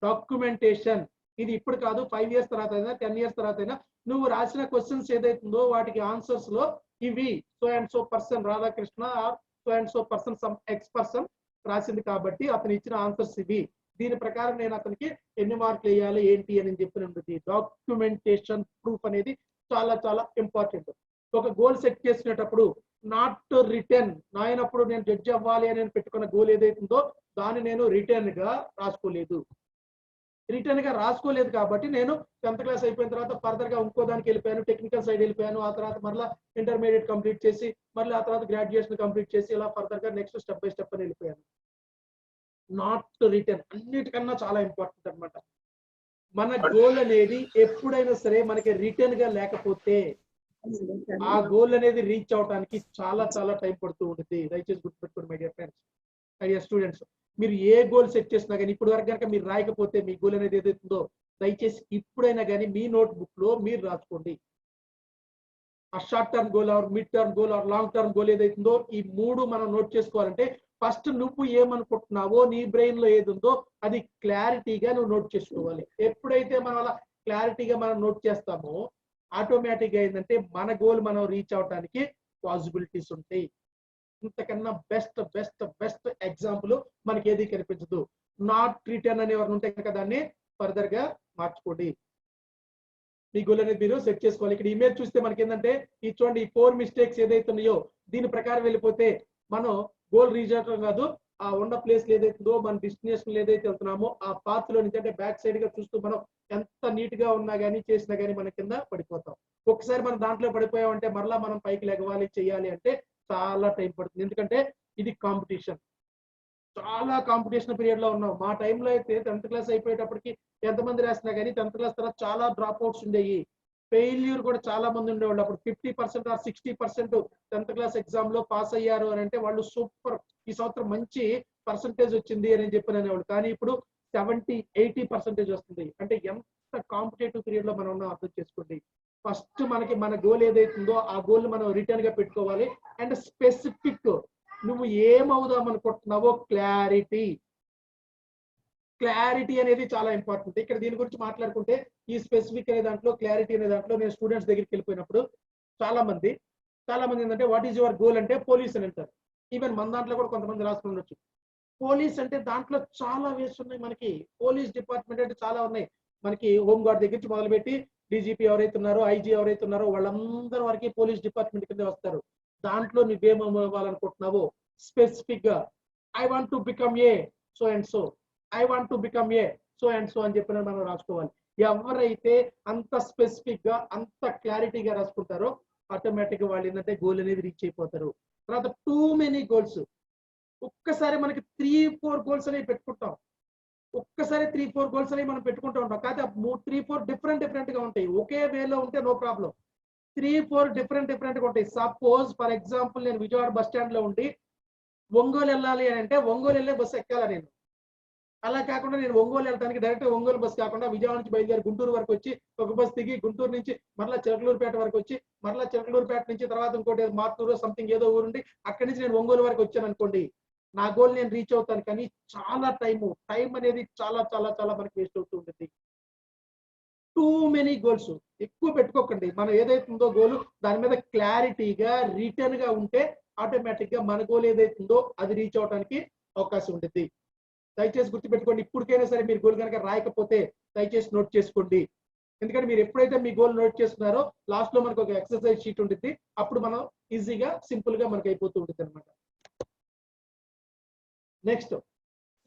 డాక్యుమెంటేషన్ ఇది ఇప్పుడు కాదు, 5 years తర్వాత అయినా 10 years తర్వాత అయినా నువ్వు రాసిన క్వశ్చన్స్ ఏదైతుందో వాటికి ఆన్సర్స్ లో ఇవి so and so person Radhakrishna so and so person some X person రాసింది కాబట్టి అతను ఇచ్చిన ఆన్సర్స్ ఇవి, దీని ప్రకారం నేను అతనికి ఎన్ని మార్కులు వేయాలి ఏంటి అని చెప్పిన డాక్యుమెంటేషన్ ప్రూఫ్ అనేది చాలా చాలా ఇంపార్టెంట్. ఒక గోల్ సెట్ చేసుకునేటప్పుడు నాట్ రిటర్న్ నాయనప్పుడు నేను జడ్జి అవ్వాలి అని పెట్టుకున్న గోల్ ఏదైతుందో దాన్ని నేను రిటర్న్ గా రాసుకోలేదు. రిటర్న్ గా రాసుకోలేదు కాబట్టి నేను 10th క్లాస్ అయిపోయిన తర్వాత ఫర్దర్ గా ఇంకో దానికి వెళ్ళిపోయాను, టెక్నికల్ సైడ్ వెళ్ళిపోయాను. ఆ తర్వాత మళ్ళీ ఇంటర్మీడియట్ కంప్లీట్ చేసి మళ్ళీ ఆ తర్వాత గ్రాడ్యుయేషన్ కంప్లీట్ చేసి ఇలా ఫర్దర్ గా నెక్స్ట్ స్టెప్ బై స్టెప్ అని వెళ్ళిపోయాను. నాట్ రిటర్న్ అన్నిటికన్నా చాలా ఇంపార్టెంట్ అనమాట. మన గోల్ అనేది ఎప్పుడైనా సరే మనకి రిటర్న్ గా లేకపోతే ఆ గోల్ అనేది రీచ్ అవడానికి చాలా చాలా టైం పడుతూ ఉంటుంది. దయచేసి గుర్తుపెట్టుకోండి my dear friends, my dear students. మీరు ఏ గోల్ సెట్ చేసినా కానీ ఇప్పుడు వరకు కనుక మీరు రాయకపోతే మీ గోల్ అనేది ఏదైతుందో దయచేసి ఇప్పుడైనా కానీ మీ నోట్ బుక్ లో మీరు రాసుకోండి. ఆ short term goal or mid term goal or long term goal ఏదైతుందో ఈ మూడు మనం నోట్ చేసుకోవాలంటే ఫస్ట్ నువ్వు ఏమనుకుంటున్నావో నీ బ్రెయిన్ లో ఏది ఉందో అది క్లారిటీగా నువ్వు నోట్ చేసుకోవాలి. ఎప్పుడైతే మనం అలా క్లారిటీగా మనం నోట్ చేస్తామో ఆటోమేటిక్ గా ఏంటంటే మన గోల్ మనం రీచ్ అవడానికి పాసిబిలిటీస్ ఉంటాయి. ఇంతకన్నా బెస్ట్ బెస్ట్ బెస్ట్ ఎగ్జాంపుల్ మనకి ఏది కనిపించదు. నాట్ రిటర్న్ అనేవారు ఉంటే కనుక దాన్ని ఫర్దర్ గా మార్చుకోండి. మీ గోల్ అనేది మీరు సెట్ చేసుకోవాలి. ఇక్కడ ఇమేజ్ చూస్తే మనకి ఏంటంటే ఈ చూడండి ఈ 4 మిస్టేక్స్ ఏదైతే ఉన్నాయో దీని ప్రకారం వెళ్ళిపోతే మనం గోల్ రీచ్ అవడం కాదు, ఆ ఉన్న ప్లేస్ ఏదైతుందో మన డెస్టినేషన్ ఏదైతే వెళ్తున్నామో ఆ పాత్ లో నుంచి అంటే బ్యాక్ సైడ్ గా చూస్తూ మనం ఎంత నీట్ గా ఉన్నా కానీ చేసినా కానీ మన కింద పడిపోతాం. ఒకసారి మనం దాంట్లో పడిపోయామంటే మరలా మనం పైకి లెగవాలి చేయాలి అంటే చాలా టైం పడుతుంది. ఎందుకంటే ఇది కాంపిటీషన్, చాలా కాంపిటీషన్ పీరియడ్ లో ఉన్నాం. మా టైంలో అయితే 10th క్లాస్ అయిపోయేటప్పటికి ఎంతమంది రాసినా కానీ 10th క్లాస్ తర్వాత చాలా డ్రాప్ అవుట్స్ ఉండేవి. ఫెయిల్యూర్ కూడా చాలా మంది ఉండేవాళ్ళు. అప్పుడు 50% ఆర్ 60% 10th క్లాస్ ఎగ్జామ్ లో పాస్ అయ్యారు అని అంటే వాళ్ళు సూపర్, ఈ సంవత్సరం మంచి పర్సంటేజ్ వచ్చింది అని చెప్పి అనేవాళ్ళు. కానీ ఇప్పుడు 70-80% వస్తుంది. అంటే ఎంత కాంపిటేటివ్ పీరియడ్ లో మనం ఉన్నాం అర్థం చేసుకోండి. ఫస్ట్ మనకి మన గోల్ ఏదైతుందో ఆ గోల్ మనం రిటర్న్ గా పెట్టుకోవాలి. అండ్ స్పెసిఫిక్ నువ్వు ఏమవుదాం అనుకుంటున్నావో క్లారిటీ అనేది చాలా ఇంపార్టెంట్. ఇక్కడ దీని గురించి మాట్లాడుకుంటే ఈ స్పెసిఫిక్ అనే దాంట్లో క్లారిటీ అనే దాంట్లో నేను స్టూడెంట్స్ దగ్గరికి వెళ్ళిపోయినప్పుడు చాలా మంది ఏంటంటే వాట్ ఈజ్ యువర్ గోల్ అంటే పోలీస్ అని అంటారు. ఈవెన్ మన దాంట్లో కూడా కొంతమంది రాసుకుని ఉండొచ్చు. పోలీస్ అంటే దాంట్లో చాలా వేస్ ఉన్నాయి. మనకి పోలీస్ డిపార్ట్మెంట్ అంటే చాలా ఉన్నాయి. మనకి హోమ్ గార్డ్ దగ్గర నుంచి మొదలుపెట్టి డీజీపీ ఎవరైతే ఉన్నారో ఐజీ ఎవరైతే ఉన్నారో వాళ్ళందరూ వరకు పోలీస్ డిపార్ట్మెంట్ కింద వస్తారు. దాంట్లో నువ్వేం అవ్వాలనుకుంటున్నావో స్పెసిఫిక్ గా I want to become a so and so, I want to become a so and so అని చెప్పిన మనం రాసుకోవాలి. ఎవరైతే అంత స్పెసిఫిక్ గా అంత క్లారిటీగా రాసుకుంటారో ఆటోమేటిక్ గా వాళ్ళు ఏంటంటే గోల్ అనేది రీచ్ అయిపోతారు. తర్వాత టూ మెనీ గోల్స్, ఒక్కసారి మనకి 3-4 గోల్స్ అనేవి పెట్టుకుంటాం. ఒక్కసారి 3-4 గోల్స్ అనేవి మనం పెట్టుకుంటూ ఉంటాం. కాకపోతే 3-4 డిఫరెంట్ గా ఉంటాయి. ఒకే వేలో ఉంటే నో ప్రాబ్లం. 3-4 డిఫరెంట్ గా ఉంటాయి. సపోజ్ ఫర్ ఎగ్జాంపుల్ నేను విజయవాడ బస్ స్టాండ్ లో ఉండి ఒంగోలు వెళ్ళాలి అని అంటే ఒంగోలు వెళ్ళే బస్సు ఎక్కాలా నేను. అలా కాకుండా నేను ఒంగోలు వెళ్ళడానికి డైరెక్ట్ ఒంగోలు బస్ కాకుండా విజయవాడ నుంచి బయలుదేరి గుంటూరు వరకు వచ్చి ఒక బస్ దిగి గుంటూరు నుంచి మరలా చిలకలూరుపేట వరకు వచ్చి మరలా చిలకలూరుపేట నుంచి తర్వాత ఇంకోటి మార్టూరు సంథింగ్ ఏదో ఊరుండి అక్కడి నుంచి నేను ఒంగోలు వరకు వచ్చాను అనుకోండి, నా గోల్ నేను రీచ్ అవుతాను. కానీ చాలా టైం అనేది చాలా చాలా చాలా మనకి వేస్ట్ అవుతూ ఉంటుంది. టూ మెనీ గోల్స్ ఎక్కువ పెట్టుకోకండి. మనం ఏదైతుందో గోల్ దాని మీద క్లారిటీగా రిటర్న్ గా ఉంటే ఆటోమేటిక్ గా మన గోల్ ఏదైతుందో అది రీచ్ అవడానికి అవకాశం ఉంటుంది. దయచేసి గుర్తుపెట్టుకోండి. ఇప్పటికైనా సరే మీరు గోల్ కనుక రాయకపోతే దయచేసి నోట్ చేసుకోండి. ఎందుకంటే మీరు ఎప్పుడైతే మీ గోల్ నోట్ చేస్తున్నారో లాస్ట్ లో మనకు ఒక ఎక్సర్సైజ్ షీట్ ఉంటుంది. అప్పుడు మనం ఈజీగా సింపుల్ గా మనకి అయిపోతూ ఉంటుంది అనమాట. Next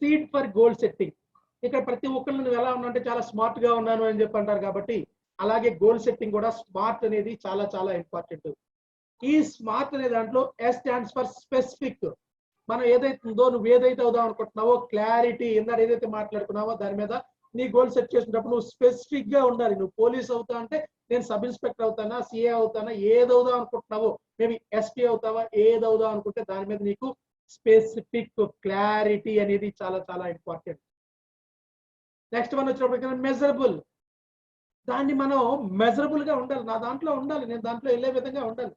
seed for goal setting. ఇక్కడ ప్రతి ఒక్కళ్ళు నువ్వు ఎలా ఉన్నావు అంటే చాలా స్మార్ట్ గా ఉన్నాను అని చెప్పి అంటారు. కాబట్టి అలాగే గోల్ సెట్టింగ్ కూడా స్మార్ట్ అనేది చాలా చాలా ఇంపార్టెంట్. ఈ స్మార్ట్ అనే దాంట్లో ఎస్ స్టాండ్స్ ఫర్ స్పెసిఫిక్. మనం ఏదైతుందో నువ్వు ఏదైతే అవుదాం అనుకుంటున్నావో క్లారిటీ, ఇందాక ఏదైతే మాట్లాడుకున్నావో దాని మీద నీ గోల్ సెట్ చేసినప్పుడు నువ్వు స్పెసిఫిక్ గా ఉండాలి. నువ్వు పోలీస్ అవుతా అంటే నేను సబ్ ఇన్స్పెక్టర్ అవుతానా, సిఏ అవుతానా, ఏదవుదాం అనుకుంటున్నావో, మేబీ ఎస్పీ అవుతావా, ఏదవుదాం అనుకుంటే దాని మీద నీకు స్పెసిఫిక్ క్లారిటీ అనేది చాలా చాలా ఇంపార్టెంట్. నెక్స్ట్ వన్ వచ్చినప్పటికీ మెజరబుల్. దాన్ని మనం మెజరబుల్ గా ఉండాలి. నా దాంట్లో ఉండాలి, నేను దాంట్లో వెళ్ళే విధంగా ఉండాలి.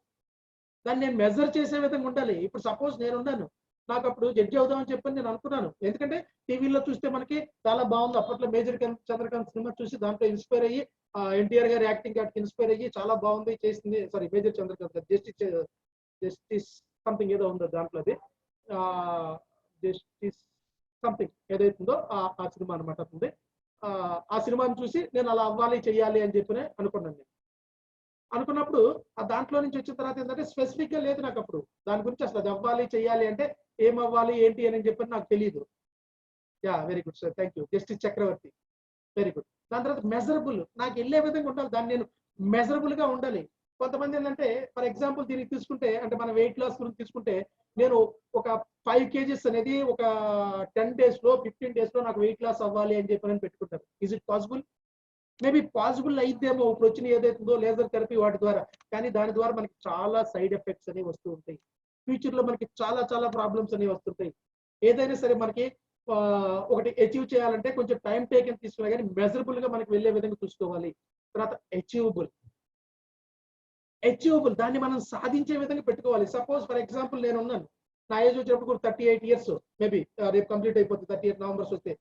దాన్ని నేను మెజర్ చేసే విధంగా ఉండాలి. ఇప్పుడు సపోజ్ నేను ఉన్నాను, నాకు అప్పుడు జడ్జి అవుదామని చెప్పని నేను అనుకున్నాను. ఎందుకంటే టీవీలో చూస్తే మనకి చాలా బాగుంది. అప్పట్లో మేజర్ చంద్రకాంత్ సినిమా చూసి దాంట్లో ఇన్స్పైర్ అయ్యి ఎన్టీఆర్ గారి యాక్టింగ్ గారికి ఇన్స్పైర్ అయ్యి చాలా బాగుంది చేసింది. Sorry major Chandrakant justice something ఏదో ఉందో దాంట్లో, అది జస్టిస్ సంథింగ్ ఏదైతుందో ఆ సినిమా అనమాట ఉంది. ఆ సినిమాని చూసి నేను అలా అవ్వాలి చెయ్యాలి అని చెప్పి అనుకున్నాను. అనుకున్నప్పుడు ఆ దాంట్లో నుంచి వచ్చిన తర్వాత ఏంటంటే స్పెసిఫిక్ గా లేదు నాకు అప్పుడు దాని గురించి అసలు అది అవ్వాలి చేయాలి అంటే ఏం అవ్వాలి ఏంటి అని చెప్పని నాకు తెలియదు. Ya very good sir, thank you. Justice Chakravarthi, very good. దాని తర్వాత మెజరబుల్, నాకు వెళ్ళే విధంగా ఉండాలి, దాన్ని నేను మెజరబుల్ గా ఉండాలి. కొంతమంది ఏంటంటే ఫర్ ఎగ్జాంపుల్ దీనికి తీసుకుంటే అంటే మన వెయిట్ లాస్ గురించి తీసుకుంటే నేను ఒక 5 kgs అనేది ఒక 10 days లో 15 days లో నాకు వెయిట్ లాస్ అవ్వాలి అని చెప్పి పెట్టుకుంటారు. Is it possible? Maybe possible అయిద్దేమో ఇప్పుడు వచ్చిన ఏదైతుందో లేజర్ థెరపీ వాటి ద్వారా, కానీ దాని ద్వారా మనకి చాలా సైడ్ ఎఫెక్ట్స్ అనేవి వస్తూ ఉంటాయి. ఫ్యూచర్ లో మనకి చాలా చాలా ప్రాబ్లమ్స్ అనేవి వస్తుంటాయి. ఏదైనా సరే మనకి ఒకటి అచీవ్ చేయాలంటే కొంచెం టైం టేకన్ తీసుకున్నా కానీ మెజరబుల్ గా మనకి వెళ్ళే విధంగా చూసుకోవాలి. తర్వాత అచీవబుల్ దాన్ని మనం సాధించే విధంగా పెట్టుకోవాలి. సపోజ్ ఫర్ ఎగ్జాంపుల్ నేను ఉన్నాను, నా ఏజ్ వచ్చినప్పుడు 38 years మేబీ రేపు కంప్లీట్ అయిపోతుంది 38 November వస్తే.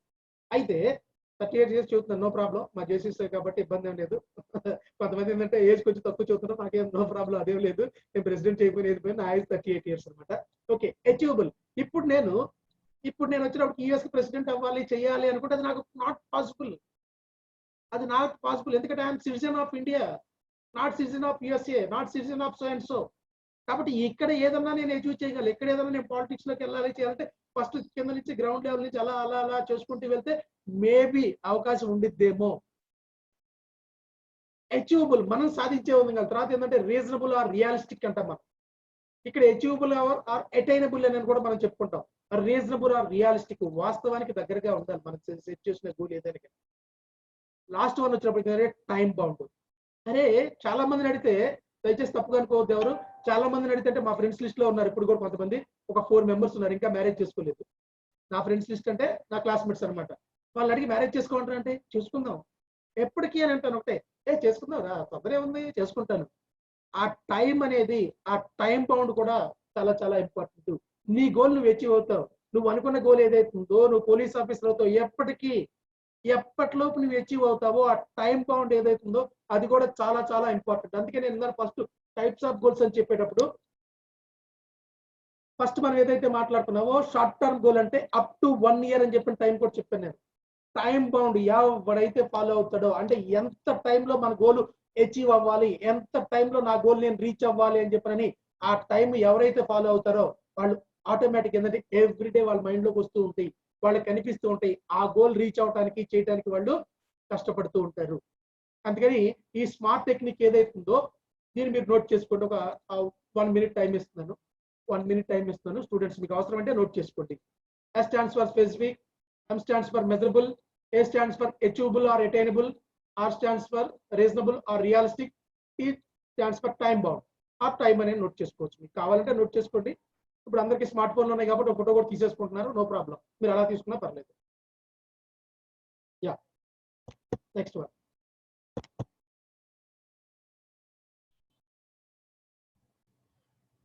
అయితే 38 years చదువుతున్నాను, నో ప్రాబ్లం, మా జేసీస్ కాబట్టి ఇబ్బంది ఏం లేదు. కొంతమంది ఏంటంటే ఏజ్ కొంచెం తక్కువ చదువుతున్నా, నాకేం నో ప్రాబ్లం, అదేం లేదు, నేను ప్రెసిడెంట్ అయిపోయిన నా ఏజ్ 38 years అనమాట. Okay, achievable. ఇప్పుడు నేను వచ్చినప్పుడు యుఎస్ ప్రెసిడెంట్ అవ్వాలి చేయాలి అనుకుంటే అది నాకు నాట్ పాసిబుల్. ఎందుకంటే I'm citizen of India, not citizen of USA, not citizen of so and so. కాబట్టి ఇక్కడ ఏదన్నా నేను అచీవ్ చేయగలను, ఎక్కడ ఏదన్నా నేను పాలిటిక్స్ లోకి వెళ్ళాలి చేయాలంటే ఫస్ట్ కింద నుంచి గ్రౌండ్ లెవెల్ నుంచి అలా అలా అలా చేసుకుంటూ వెళ్తే మేబీ అవకాశం ఉండిద్దేమో. అచీవబుల్ మనం సాధించే విధంగా. తర్వాత ఏంటంటే రీజనబుల్ ఆర్ రియలిస్టిక్ అంటాం మనం. ఇక్కడ అచీవబుల్ ఆర్ అటైనబుల్ అని కూడా మనం చెప్పుకుంటాం. రీజనబుల్ ఆర్ రియలిస్టిక్, వాస్తవానికి దగ్గరగా ఉండాలి మనం సెట్ చేసిన గోల్ ఏదైనా. లాస్ట్ వన్ వచ్చినప్పుడు టైం బౌండ్. అరే చాలా మందిని అడిగితే, దయచేసి తప్పుగా అనుకోవద్దు ఎవరు, చాలా మందిని అడిగితే అంటే మా ఫ్రెండ్స్ లిస్ట్ లో ఉన్నారు ఇప్పుడు కూడా కొంతమంది, ఒక 4 members ఉన్నారు ఇంకా మ్యారేజ్ చేసుకోలేదు. నా ఫ్రెండ్స్ లిస్ట్ అంటే నా క్లాస్మేట్స్ అనమాట. వాళ్ళు అడిగి మ్యారేజ్ చేసుకోమంటారు అంటే చేసుకుందాం ఎప్పటికీ అని అంటాను. ఒకటే చేసుకుందాం రా, తొందరే ఉంది, చేసుకుంటాను. ఆ టైం అనేది, ఆ టైం బౌండ్ కూడా చాలా చాలా ఇంపార్టెంట్. నీ గోల్ నువ్వు అచీవ్ అవుతావు. నువ్వు అనుకున్న గోల్ ఏదైతుందో, నువ్వు పోలీస్ ఆఫీసర్ అవుతావు, ఎప్పటిలోపు నువ్వు అచీవ్ అవుతావో ఆ టైం బౌండ్ ఏదైతుందో అది కూడా చాలా చాలా ఇంపార్టెంట్. అందుకే నేను ఫస్ట్ టైప్స్ ఆఫ్ గోల్స్ అని చెప్పేటప్పుడు ఫస్ట్ మనం ఏదైతే మాట్లాడుతున్నామో షార్ట్ టర్మ్ గోల్ అంటే అప్ టు 1 year అని చెప్పిన టైం కూడా చెప్పాను నేను. టైం బౌండ్ ఎవడైతే ఫాలో అవుతాడో, అంటే ఎంత టైంలో మన గోల్ అచీవ్ అవ్వాలి, ఎంత టైంలో నా గోల్ నేను రీచ్ అవ్వాలి అని చెప్పని ఆ టైం ఎవరైతే ఫాలో అవుతారో వాళ్ళు ఆటోమేటిక్ ఏంటంటే ఎవ్రీడే వాళ్ళ మైండ్ లోకి వస్తూ ఉంటాయి, వాళ్ళకి కనిపిస్తూ ఉంటాయి. ఆ గోల్ రీచ్ అవడానికి చేయడానికి వాళ్ళు కష్టపడుతూ ఉంటారు. అందుకని ఈ స్మార్ట్ టెక్నిక్ ఏదైతుందో దీన్ని మీరు నోట్ చేసుకోండి. ఒక 1 minute టైం ఇస్తున్నాను. 1 minute టైం ఇస్తున్నాను స్టూడెంట్స్, మీకు అవసరం అంటే నోట్ చేసుకోండి. S stands for specific, M stands for measurable, A stands for achievable or attainable, R stands for reasonable or realistic, T stands for time bound. ఆ time అనేది note చేసుకోవచ్చు, మీకు కావాలంటే నోట్ చేసుకోండి. ఇప్పుడు అందరికీ స్మార్ట్ ఫోన్లు ఉన్నాయి కాబట్టి ఒక ఫోటో కూడా తీసేసుకుంటున్నారు, నో ప్రాబ్లం, మీరు అలా తీసుకున్నా పర్లేదు. Yeah, next one.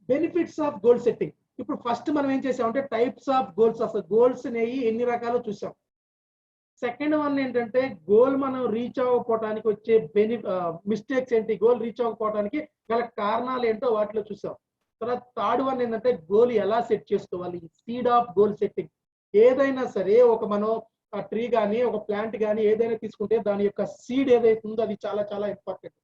Benefits of goal setting. ఇప్పుడు ఫస్ట్ మనం ఏం చేసామంటే టైప్స్ ఆఫ్ గోల్స్, అసలు గోల్స్ అనేవి ఎన్ని రకాలు చూసాం. సెకండ్ వన్ ఏంటంటే గోల్ మనం రీచ్ అవ్వకపోవడానికి వచ్చే మిస్టేక్స్ ఏంటి, గోల్ రీచ్ అవ్వకపోవడానికి గల కారణాలు ఏంటో వాటిలో చూసాం. తర్వాత థర్డ్ వన్ ఏంటంటే గోల్ ఎలా సెట్ చేసుకోవాలి, సీడ్ ఆఫ్ గోల్ సెట్టింగ్. ఏదైనా సరే ఒక మనం ట్రీ కానీ ఒక ప్లాంట్ కానీ ఏదైనా తీసుకుంటే దాని యొక్క సీడ్ ఏదైతే ఉందో అది చాలా చాలా ఇంపార్టెంట్.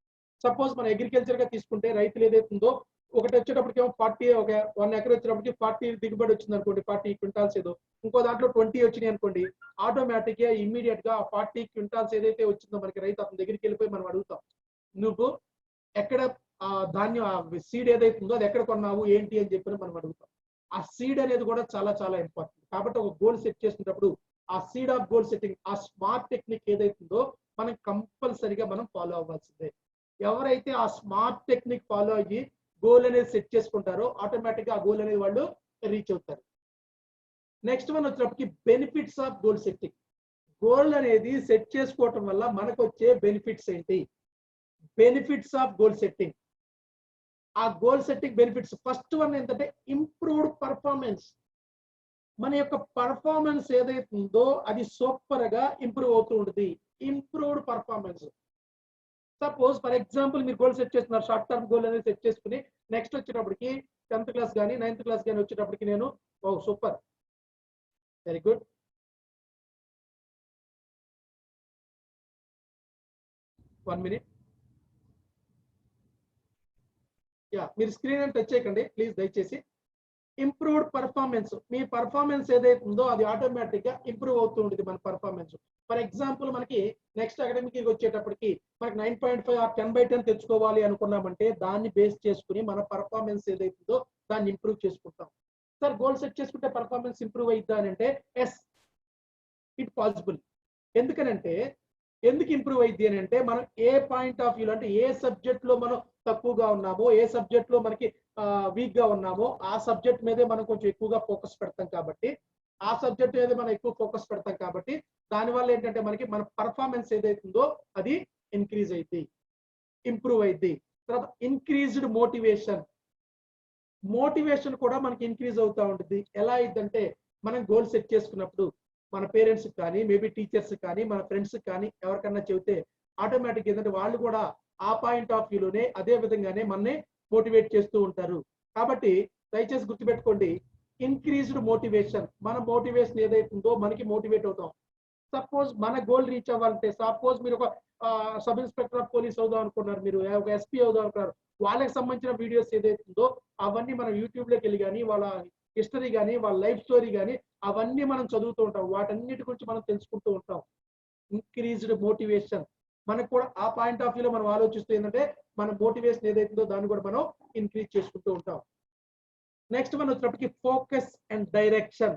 సపోజ్ మన అగ్రికల్చర్ గా తీసుకుంటే రైతులు ఏదైతుందో ఒకటి వచ్చేటప్పటికేమో 40, ఒక 1 acre వచ్చేటప్పటికి 40 దిగుబడి వచ్చింది అనుకోండి, 40 quintals ఏదో, ఇంకో దాంట్లో 20 వచ్చినాయి అనుకోండి, ఆటోమేటిక్ గా ఇమ్మీడియట్ గా 40 quintals ఏదైతే వచ్చిందో మనకి రైతు అతని దగ్గరికి వెళ్ళిపోయి మనం అడుగుతాం, నువ్వు ఎక్కడ ధాన్యం సీడ్ ఏదైతే ఉందో అది ఎక్కడ కొన్నావు ఏంటి అని చెప్పి మనం అడుగుతాం. ఆ సీడ్ అనేది కూడా చాలా చాలా ఇంపార్టెంట్. కాబట్టి ఒక గోల్ సెట్ చేసినప్పుడు ఆ సీడ్ ఆఫ్ గోల్ సెట్టింగ్, ఆ స్మార్ట్ టెక్నిక్ ఏదైతుందో మనం కంపల్సరిగా మనం ఫాలో అవ్వాల్సిందే. ఎవరైతే ఆ స్మార్ట్ టెక్నిక్ ఫాలో అయ్యి గోల్ అనేది సెట్ చేసుకుంటారో ఆటోమేటిక్ గా ఆ గోల్ అనేది వాళ్ళు రీచ్ అవుతారు. నెక్స్ట్ వన్ వచ్చేటప్పటికి benefits of goal setting. Goal అనేది సెట్ చేసుకోవటం వల్ల మనకు వచ్చే బెనిఫిట్స్ ఏంటి, బెనిఫిట్స్ ఆఫ్ గోల్ సెట్టింగ్. ఆ goal setting benefits first one ఏంటంటే ఇంప్రూవ్డ్ పర్ఫార్మెన్స్. మన యొక్క పర్ఫార్మెన్స్ ఏదైతే ఉందో అది సూపర్ గా ఇంప్రూవ్ అవుతూ ఉంటుంది. Improved performance. Suppose for example మీరు గోల్ సెట్ చేస్తున్నారు, షార్ట్ టర్మ్ గోల్ అనేది సెట్ చేసుకుని నెక్స్ట్ వచ్చేటప్పటికి 10th class కానీ 9th class కానీ వచ్చేటప్పటికి నేను super, very good, one minute. Yeah, మీరు స్క్రీన్ టచ్ చేయకండి ప్లీజ్ దయచేసి. ఇంప్రూవ్డ్ పర్ఫార్మెన్స్, మీ పర్ఫార్మెన్స్ ఏదైతే ఉందో అది ఆటోమేటిక్ గా ఇంప్రూవ్ అవుతూ ఉంటుంది మన పర్ఫార్మెన్స్. ఫర్ ఎగ్జాంపుల్ మనకి నెక్స్ట్ అకాడమిక్ ఇయర్ వచ్చేటప్పటికి మనకి 9.5 ఆర్ 10/10 తెచ్చుకోవాలి అనుకున్నామంటే దాన్ని బేస్ చేసుకుని మన పర్ఫార్మెన్స్ ఏదైతుందో దాన్ని ఇంప్రూవ్ చేసుకుంటాం. సార్ గోల్ సెట్ చేసుకుంటే పర్ఫార్మెన్స్ ఇంప్రూవ్ అయిద్దా అని అంటే ఎస్, ఇట్ పాసిబుల్. ఎందుకనంటే ఎందుకు ఇంప్రూవ్ అయింది అని అంటే మనం ఏ పాయింట్ ఆఫ్ వ్యూలో అంటే ఏ సబ్జెక్ట్ లో మనం తక్కువగా ఉన్నామో, ఏ సబ్జెక్ట్ లో మనకి వీక్ గా ఉన్నామో ఆ సబ్జెక్ట్ మీదే మనం కొంచెం ఎక్కువగా ఫోకస్ పెడతాం కాబట్టి, ఆ సబ్జెక్ట్ మీద మనం ఎక్కువ ఫోకస్ పెడతాం కాబట్టి దానివల్ల ఏంటంటే మనకి మన పర్ఫార్మెన్స్ ఏదైతుందో అది ఇంక్రీజ్ అయింది, ఇంప్రూవ్ అయింది. తర్వాత ఇంక్రీజ్డ్ మోటివేషన్, మోటివేషన్ కూడా మనకి ఇంక్రీజ్ అవుతా ఉంటుంది. ఎలా అయిందంటే మనం గోల్ సెట్ చేసుకున్నప్పుడు మన పేరెంట్స్ కానీ, మేబీ టీచర్స్ కానీ, మన ఫ్రెండ్స్ కానీ ఎవరికన్నా చెబితే ఆటోమేటిక్ ఏంటంటే వాళ్ళు కూడా ఆ పాయింట్ ఆఫ్ వ్యూలోనే అదే విధంగానే మనని మోటివేట్ చేస్తూ ఉంటారు. కాబట్టి దయచేసి గుర్తుపెట్టుకోండి, ఇంక్రీజ్డ్ మోటివేషన్, మన మోటివేషన్ ఏదైతుందో మనకి మోటివేట్ అవుతాం. సపోజ్ మన గోల్ రీచ్ అవ్వాలంటే, సపోజ్ మీరు ఒక సబ్ ఇన్స్పెక్టర్ ఆఫ్ పోలీస్ అవుదాం అనుకున్నారు, మీరు ఒక ఎస్పీ అవుదాం అనుకున్నారు, వాళ్ళకి సంబంధించిన వీడియోస్ ఏదైతుందో అవన్నీ మనం యూట్యూబ్ లోకి వెళ్ళి కానీ వాళ్ళ హిస్టరీ కానీ వాళ్ళ లైఫ్ స్టోరీ కానీ అవన్నీ మనం చదువుతూ ఉంటాం, వాటన్నిటి గురించి మనం తెలుసుకుంటూ ఉంటాం. ఇంక్రీజ్డ్ మోటివేషన్, మనకు కూడా ఆ పాయింట్ ఆఫ్ వ్యూలో మనం ఆలోచిస్తూ ఏంటంటే మన మోటివేషన్ ఏదైతుందో దాన్ని కూడా మనం ఇంక్రీజ్ చేసుకుంటూ ఉంటాం. నెక్స్ట్ మనం వచ్చినప్పటికీ focus and direction.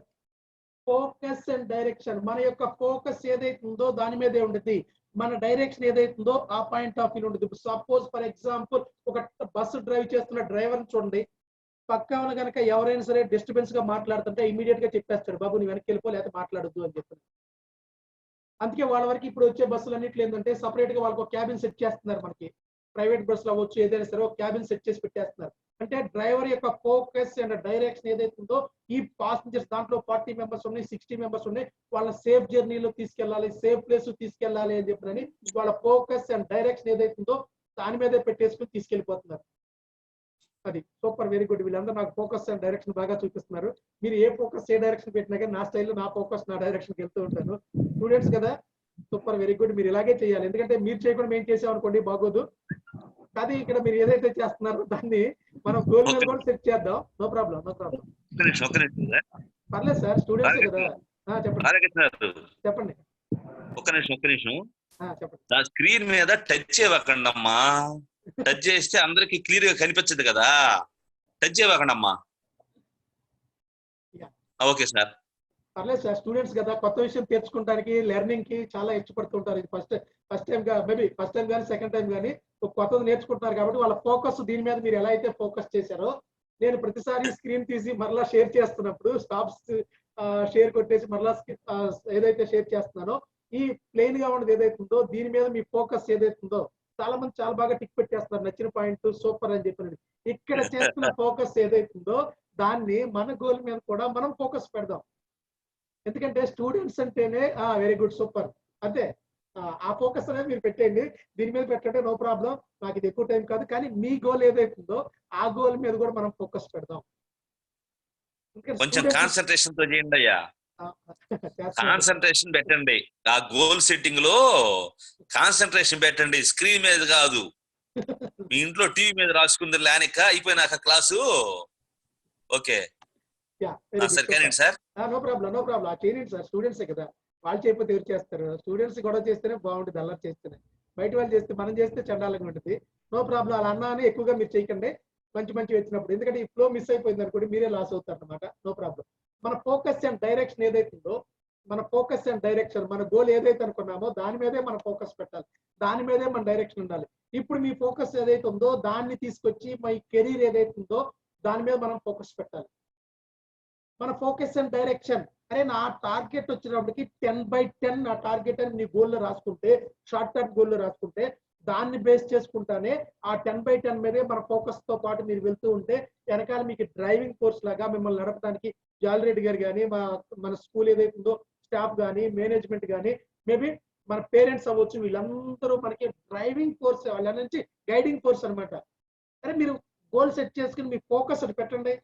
Focus and direction, మన యొక్క ఫోకస్ ఏదైతుందో దాని మీదే ఉంటుంది, మన డైరెక్షన్ ఏదైతుందో ఆ పాయింట్ ఆఫ్ వ్యూ ఉంటుంది. సపోజ్ ఫర్ ఎగ్జాంపుల్ ఒక బస్సు డ్రైవ్ చేస్తున్న డ్రైవర్ చూడండి, పక్కన కనుక ఎవరైనా సరే డిస్టర్బెన్స్ గా మాట్లాడుతుంటే ఇమీడియట్ గా చెప్పేస్తాడు, బాబు నువ్వు వెనక్కి వెళ్ళిపో లేకపోతే మాట్లాడొద్దు అని చెప్పి. అందుకే వాళ్ళ వరకు ఇప్పుడు వచ్చే బస్సులు అన్నింటిలో ఏంటంటే సపరేట్ గా వాళ్ళకి ఒక క్యాబిన్ సెట్ చేస్తున్నారు. మనకి ప్రైవేట్ బస్సులు అవ్వచ్చు ఏదైనా సరే ఒక క్యాబిన్ సెట్ చేసి పెట్టేస్తున్నారు. అంటే డ్రైవర్ యొక్క ఫోకస్ అండ్ డైరెక్షన్ ఏదైతుందో ఈ పాసెంజర్స్ దాంట్లో 40 మెంబర్స్ ఉన్నాయి, 60 మెంబర్స్ ఉన్నాయి, వాళ్ళ సేఫ్ జర్నీలో తీసుకెళ్లాలి, సేఫ్ ప్లేస్ తీసుకెళ్లాలి అని చెప్పని వాళ్ళ ఫోకస్ అండ్ డైరెక్షన్ ఏదైతుందో దాని మీదే పెట్టేసుకుని తీసుకెళ్లిపోతున్నారు. అది సూపర్, వెరీ గుడ్. వీళ్ళందరూ నాకు ఫోకస్ అండ్ డైరెక్షన్ బాగా చూపిస్తున్నారు. మీరు ఏ ఫోకస్ ఏ డైరెక్షన్ పెట్టినా కానీ నా స్టైల్లో నా ఫోకస్ నా డైరెక్షన్కి వెళ్తూ ఉంటాను. స్టూడెంట్స్ కదా, సూపర్, వెరీ గుడ్. మీరు ఇలాగే చేయాలి, ఎందుకంటే మీరు చేయకుండా మేము చేసామనుకోండి బాగోదు. కానీ ఇక్కడ మీరు ఏదైతే చేస్తున్నారో దాన్ని మనం గోల్ మీద కూడా సెట్ చేద్దాం. No problem, no problem. పర్లేదు సార్, స్టూడెంట్స్ కదా. చెప్పండి చెప్పండి. ఒక్క నిమిషం. చెప్పండి. స్క్రీన్ మీద టచ్ చేయకండి అమ్మా, టచ్ చేస్తే అందరికి క్లియర్ గా కనిపించదు కదా, టచ్ చేయకండి అమ్మా. Okay sir. పర్లేదు సార్, స్టూడెంట్స్ కదా, కొత్త విషయం తెచ్చుకోవడానికి లెర్నింగ్ కి చాలా ఇష్టపడుతుంటారు. ఇది first time maybe first time కానీ సెకండ్ టైం కానీ కొత్తది నేర్చుకుంటున్నారు కాబట్టి వాళ్ళ ఫోకస్ దీని మీద మీరు ఎలా అయితే ఫోకస్ చేశారో, నేను ప్రతిసారి స్క్రీన్ తీసి మరలా షేర్ చేస్తున్నప్పుడు స్టాప్స్ షేర్ కొట్టేసి మరలా ఏదైతే షేర్ చేస్తున్నానో ఈ ప్లెయిన్ గా ఉన్నది ఏదైతుందో దీని మీద మీ ఫోకస్ ఏదైతుందో చాలా మంది చాలా బాగా టిక్ పెట్టేస్తారు, నచ్చిన పాయింట్ సూపర్ అని చెప్పినది. ఇక్కడ చేస్తున్న ఫోకస్ ఏదైతుందో దాన్ని మన గోల్ మీద కూడా మనం ఫోకస్ పెడదాం. ఎందుకంటే స్టూడెంట్స్ అంటేనే వెరీ గుడ్, సూపర్, అంతే. ఆ ఫోకస్ అనేది మీరు పెట్టండి, దీని మీద పెట్టండి, నో ప్రాబ్లం. నాకు ఇది ఎక్కువ టైం కాదు, కానీ మీ గోల్ ఏదైతుందో ఆ గోల్ మీద కూడా మనం ఫోకస్ పెడదాం. కొంచెం కాన్సన్ట్రేషన్ తో చేయండి అయ్యా, కాన్సన్ట్రేషన్ పెట్టండి. ఆ గోల్ సెట్టింగ్ లో కాన్సన్ట్రేషన్ పెట్టండి, స్క్రీన్ మీద కాదు. మీ ఇంట్లో టీవీ మీద రాసుకుంది లేనిక అయిపోయినాక క్లాసు. ఓకే సార్, కానీ sir no problem, no problem. చేయండి సార్, స్టూడెంట్సే కదా, వాళ్ళు చేయకపోతే ఎవరు చేస్తారు? స్టూడెంట్స్ గొడవ చేస్తేనే బాగుంటుంది, అల్లరి చేస్తేనే. బయట వాళ్ళు చేస్తే మనం చేస్తే చండాలంగా ఉంటుంది. No problem. అలా అన్నా అని ఎక్కువగా మీరు చేయకండి, మంచి వచ్చినప్పుడు. ఎందుకంటే ఈ ఫ్లో మిస్ అయిపోయింది అనుకోండి మీరే లాస్ అవుతారు అనమాట. No problem. మన ఫోకస్ అండ్ డైరెక్షన్ ఏదైతుందో, మన ఫోకస్ అండ్ డైరెక్షన్, మన గోల్ ఏదైతే అనుకున్నామో దాని మీదే మన ఫోకస్ పెట్టాలి, దాని మీదే మన డైరెక్షన్ ఉండాలి. ఇప్పుడు మీ ఫోకస్ ఏదైతే ఉందో దాన్ని తీసుకొచ్చి మీ కెరీర్ ఏదైతే ఉందో దాని మీద మనం ఫోకస్ పెట్టాలి. మన ఫోకస్ అండ్ డైరెక్షన్, అరే నా టార్గెట్ వచ్చినప్పటికి 10/10 నా టార్గెట్ అని నీ గోల్లో రాసుకుంటే, షార్ట్ టర్మ్ గోల్లో రాసుకుంటే దాన్ని బేస్ చేసుకుంటానే ఆ 10/10 మీదే మన ఫోకస్ తో పాటు మీరు వెళ్తూ ఉంటే వెనకాల మీకు డ్రైవింగ్ కోర్స్ లాగా మిమ్మల్ని నడపడానికి జాలిరెడ్డి గారు కానీ, మన స్కూల్ ఏదైతుందో స్టాఫ్ కానీ, మేనేజ్మెంట్ కానీ, మేబీ మన పేరెంట్స్ అవ్వచ్చు, వీళ్ళందరూ మనకి డ్రైవింగ్ కోర్స్, వాళ్ళ నుంచి గైడింగ్ కోర్స్ అనమాట. అరే మీరు గోల్ సెట్ చేసుకుని మీ ఫోకస్ అది పెట్టండి,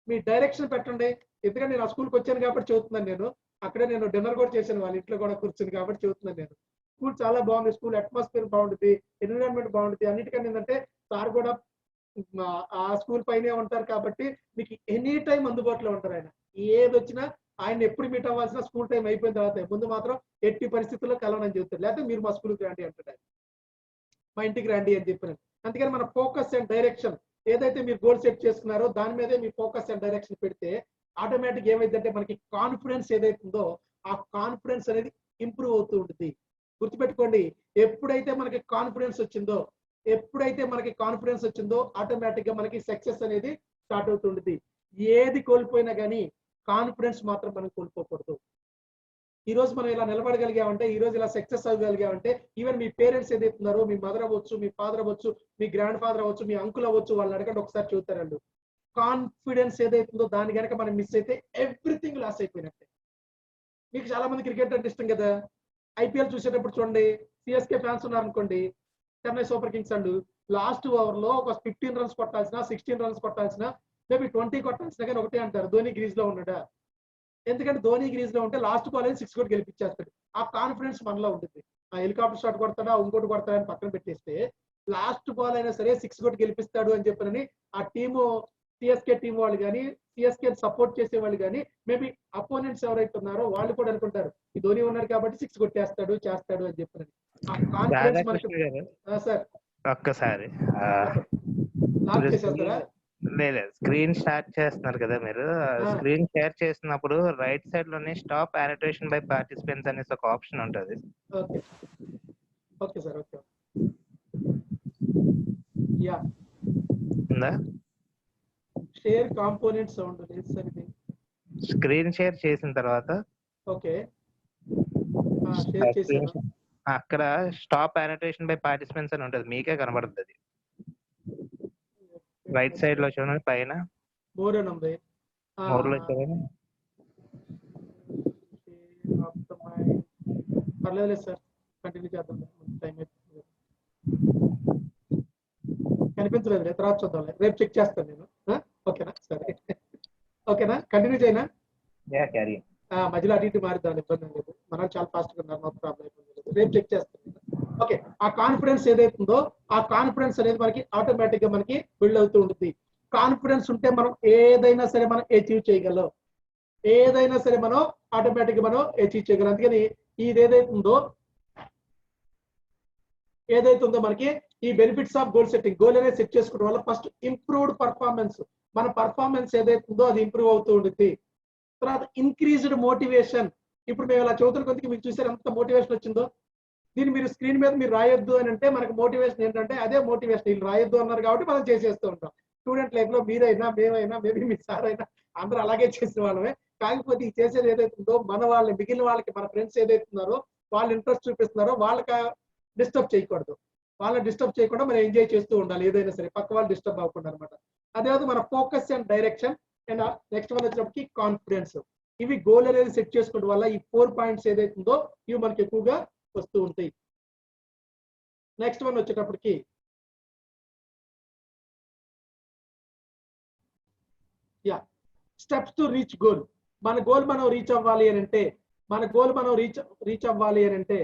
మీ డైరెక్షన్ పెట్టండి. ఎందుకంటే నేను ఆ స్కూల్కి వచ్చాను కాబట్టి చెబుతున్నాను. నేను అక్కడే నేను డిన్నర్ కూడా చేశాను, వాళ్ళ ఇంట్లో కూడా కూర్చుని కాబట్టి చెబుతున్నాను. నేను స్కూల్ చాలా బాగుంది, స్కూల్ అట్మాస్ఫియర్ బాగుంటుంది, ఎన్విరాన్మెంట్ బాగుంటుంది. అన్నిటికన్నా ఏంటంటే సార్ కూడా ఆ స్కూల్ పైనే ఉంటారు కాబట్టి మీకు ఎనీ టైం అందుబాటులో ఉంటారు ఆయన. ఏది వచ్చినా ఆయన ఎప్పుడు మీట్ అవ్వాల్సిన స్కూల్ టైం అయిపోయిన తర్వాత, ముందు మాత్రం ఎట్టి పరిస్థితుల్లో కలవనని చెప్తారు, లేకపోతే మీరు మా స్కూల్కి రండి అంటాడు ఆయన, మా ఇంటికి రండి అని చెప్పినాను. అందుకని మన ఫోకస్ అండ్ డైరెక్షన్ ఏదైతే మీరు గోల్ సెట్ చేసుకున్నారో దాని మీదే మీ ఫోకస్ అండ్ డైరెక్షన్ పెడితే ఆటోమేటిక్ ఏమైందంటే మనకి కాన్ఫిడెన్స్ ఏదైతే ఉందో ఆ కాన్ఫిడెన్స్ అనేది ఇంప్రూవ్ అవుతూ ఉంటుంది. గుర్తుపెట్టుకోండి, ఎప్పుడైతే మనకి కాన్ఫిడెన్స్ వచ్చిందో ఆటోమేటిక్ గా మనకి సక్సెస్ అనేది స్టార్ట్ అవుతుంటుంది. ఏది కోల్పోయినా కానీ కాన్ఫిడెన్స్ మాత్రం మనం కోల్పోకూడదు. ఈ రోజు మనం ఇలా నిలబడగలిగామంటే, ఈ రోజు ఇలా సక్సెస్ అవ్వగలిగామంటే, ఈవెన్ మీ పేరెంట్స్ ఏదైతున్నారో, మీ మదర్ అవ్వచ్చు, మీ ఫాదర్ అవ్వచ్చు, మీ గ్రాండ్ ఫాదర్ అవ్వచ్చు, మీ అంకుల్ అవ్వచ్చు, వాళ్ళని అడగండి ఒకసారి చూస్తారండి. కాన్ఫిడెన్స్ ఏదైతుందో దాని కనుక మనం మిస్ అయితే ఎవ్రీథింగ్ లాస్ అయిపోయినట్టే. మీకు చాలా మంది క్రికెట్ అంటే ఇష్టం కదా, ఐపీఎల్ చూసేటప్పుడు చూడండి, సిఎస్కే ఫ్యాన్స్ ఉన్నారనుకోండి, Chennai super Kings and last over లో ఒక 15 రన్స్ కొట్టాల్సిన, 16 రన్స్ కొట్టాల్సిన, మేబీ 20 కొట్టాల్సిన కానీ ఒకటే అంటారు, ధోని గ్రీజ్ లో ఉన్నాడా. ఎందుకంటే ధోని గ్రీజ్ లో ఉంటే లాస్ట్ బాల్ అనేది 6 కొట్టి గెలిపించేస్తాడు. ఆ కాన్ఫిడెన్స్ మనలో ఉంటుంది. ఆ హెలికాప్టర్ షాట్ కొడతాడా, ఇంకోటి కొడతాడా అని పక్కన పెట్టేస్తే లాస్ట్ బాల్ అయినా సరే 6 కొట్టి గెలిపిస్తాడు అని చెప్పని ఆ టీము, సిఎస్కే టీం వాళ్ళు కానీ, సిఎస్కే సపోర్ట్ చేసే వాళ్ళు కానీ, మేబీ అపోనెంట్స్ ఎవరైతే ఉన్నారో వాళ్ళు కూడా అనుకుంటారు ఈ ధోని ఉన్నాడు కాబట్టి 6 కొట్టేస్తాడు చేస్తాడు అని చెప్పని. ఆ కాన్ఫిడెన్స్ మనకి. సార్ ఒక్కసారి లాక్ చేసేస్తారా? లేదు, స్క్రీన్ స్టార్ట్ చేస్తున్నారు కదా మీరు, స్క్రీన్ షేర్ చేసినప్పుడు రైట్ సైడ్ లోనే స్టాప్ అనోటేషన్ బై పార్టిసిపెంట్స్ అనేసి ఒక ఆప్షన్ ఉంటుంది. Okay okay sir, okay yeah. ఉందా? షేర్ కాంపోనెంట్ సౌండ్ లేదు సార్ ఇది. స్క్రీన్ షేర్ చేసిన తర్వాత ఓకే షేర్ చేశాను. అక్కడ స్టాప్ అనోటేషన్ బై పార్టిసిపెంట్స్ అని ఉంటుంది, మీకే కనబడుతుంది. రైట్ సైడ్ లో చూడండి పైన మోర్ అని ఉంది. మోర్ లో చూడండి. పర్లేదు సార్, కంటిన్యూ చేద్దాం, టైం అయిపోతుంది. కనిపించలేదు, తర్వాత చూద్దాం, రేపు చెక్ చేస్తాను నేను. ఓకేనా సరే, ఓకేనా కంటిన్యూ చేయనా? మధ్యలో అటు ఇటు మారిద్దాం, ఇబ్బంది లేదు, మనం చాలా ఫాస్ట్ గా ఉన్నారు, నో ప్రాబ్లం, రేపు చెక్ చేస్తాను. ఓకే, ఆ కాన్ఫిడెన్స్ ఏదైతుందో ఆ కాన్ఫిడెన్స్ అనేది మనకి ఆటోమేటిక్ గా మనకి బిల్డ్ అవుతూ ఉంటుంది. కాన్ఫిడెన్స్ ఉంటే మనం ఏదైనా సరే మనం అచీవ్ చేయగలం, ఏదైనా సరే మనం ఆటోమేటిక్ గా మనం అచీవ్ చేయగలం. అందుకని ఇది ఏదైతుందో మనకి ఈ benefits of goal setting, goal అనేది సెట్ చేసుకోవడం వల్ల ఫస్ట్ ఇంప్రూవ్డ్ పర్ఫార్మెన్స్, మన పర్ఫార్మెన్స్ ఏదైతుందో అది ఇంప్రూవ్ అవుతూ ఉంటుంది. తర్వాత ఇంక్రీజ్డ్ మోటివేషన్. ఇప్పుడు మేము ఇలా చదువుతున్న కొద్దికి మీకు చూసారు ఎంత మోటివేషన్ వచ్చిందో. దీన్ని మీరు స్క్రీన్ మీద మీరు రాయొద్దు అని అంటే మనకి మోటివేషన్ ఏంటంటే అదే మోటివేషన్, వీళ్ళు రాయొద్దు అన్నారు కాబట్టి మనం చేసేస్తూ ఉంటాం. స్టూడెంట్ లైఫ్ లో మీరైనా, మేమైనా, మేబీ మీ సార్ అయినా అందరూ అలాగే చేసిన వాళ్ళమే. కాకపోతే ఈ చేసేది ఏదైతుందో మన వాళ్ళని, మిగిలిన వాళ్ళకి, మన ఫ్రెండ్స్ ఏదైతున్నారో వాళ్ళు ఇంట్రెస్ట్ చూపిస్తున్నారో వాళ్ళకి డిస్టర్బ్ చేయకూడదు. వాళ్ళని డిస్టర్బ్ చేయకుండా మనం ఎంజాయ్ చేస్తూ ఉండాలి ఏదైనా సరే, పక్క వాళ్ళు డిస్టర్బ్ అవ్వకుండా అనమాట. అదేవిధంగా మన focus and direction and next one వచ్చినప్పటికి కాన్ఫిడెన్స్. ఇవి గోల్ అనేది సెట్ చేసుకోవడం వల్ల ఈ 4 పాయింట్స్ ఏదైతుందో ఇవి మనకి ఎక్కువగా వస్తూ ఉంటాయి. నెక్స్ట్ వన్ వచ్చేటప్పటికి స్టెప్స్ టు రీచ్ గోల్. మన గోల్ మనం రీచ్ అవ్వాలి అని అంటే, రీచ్ అవ్వాలి అని అంటే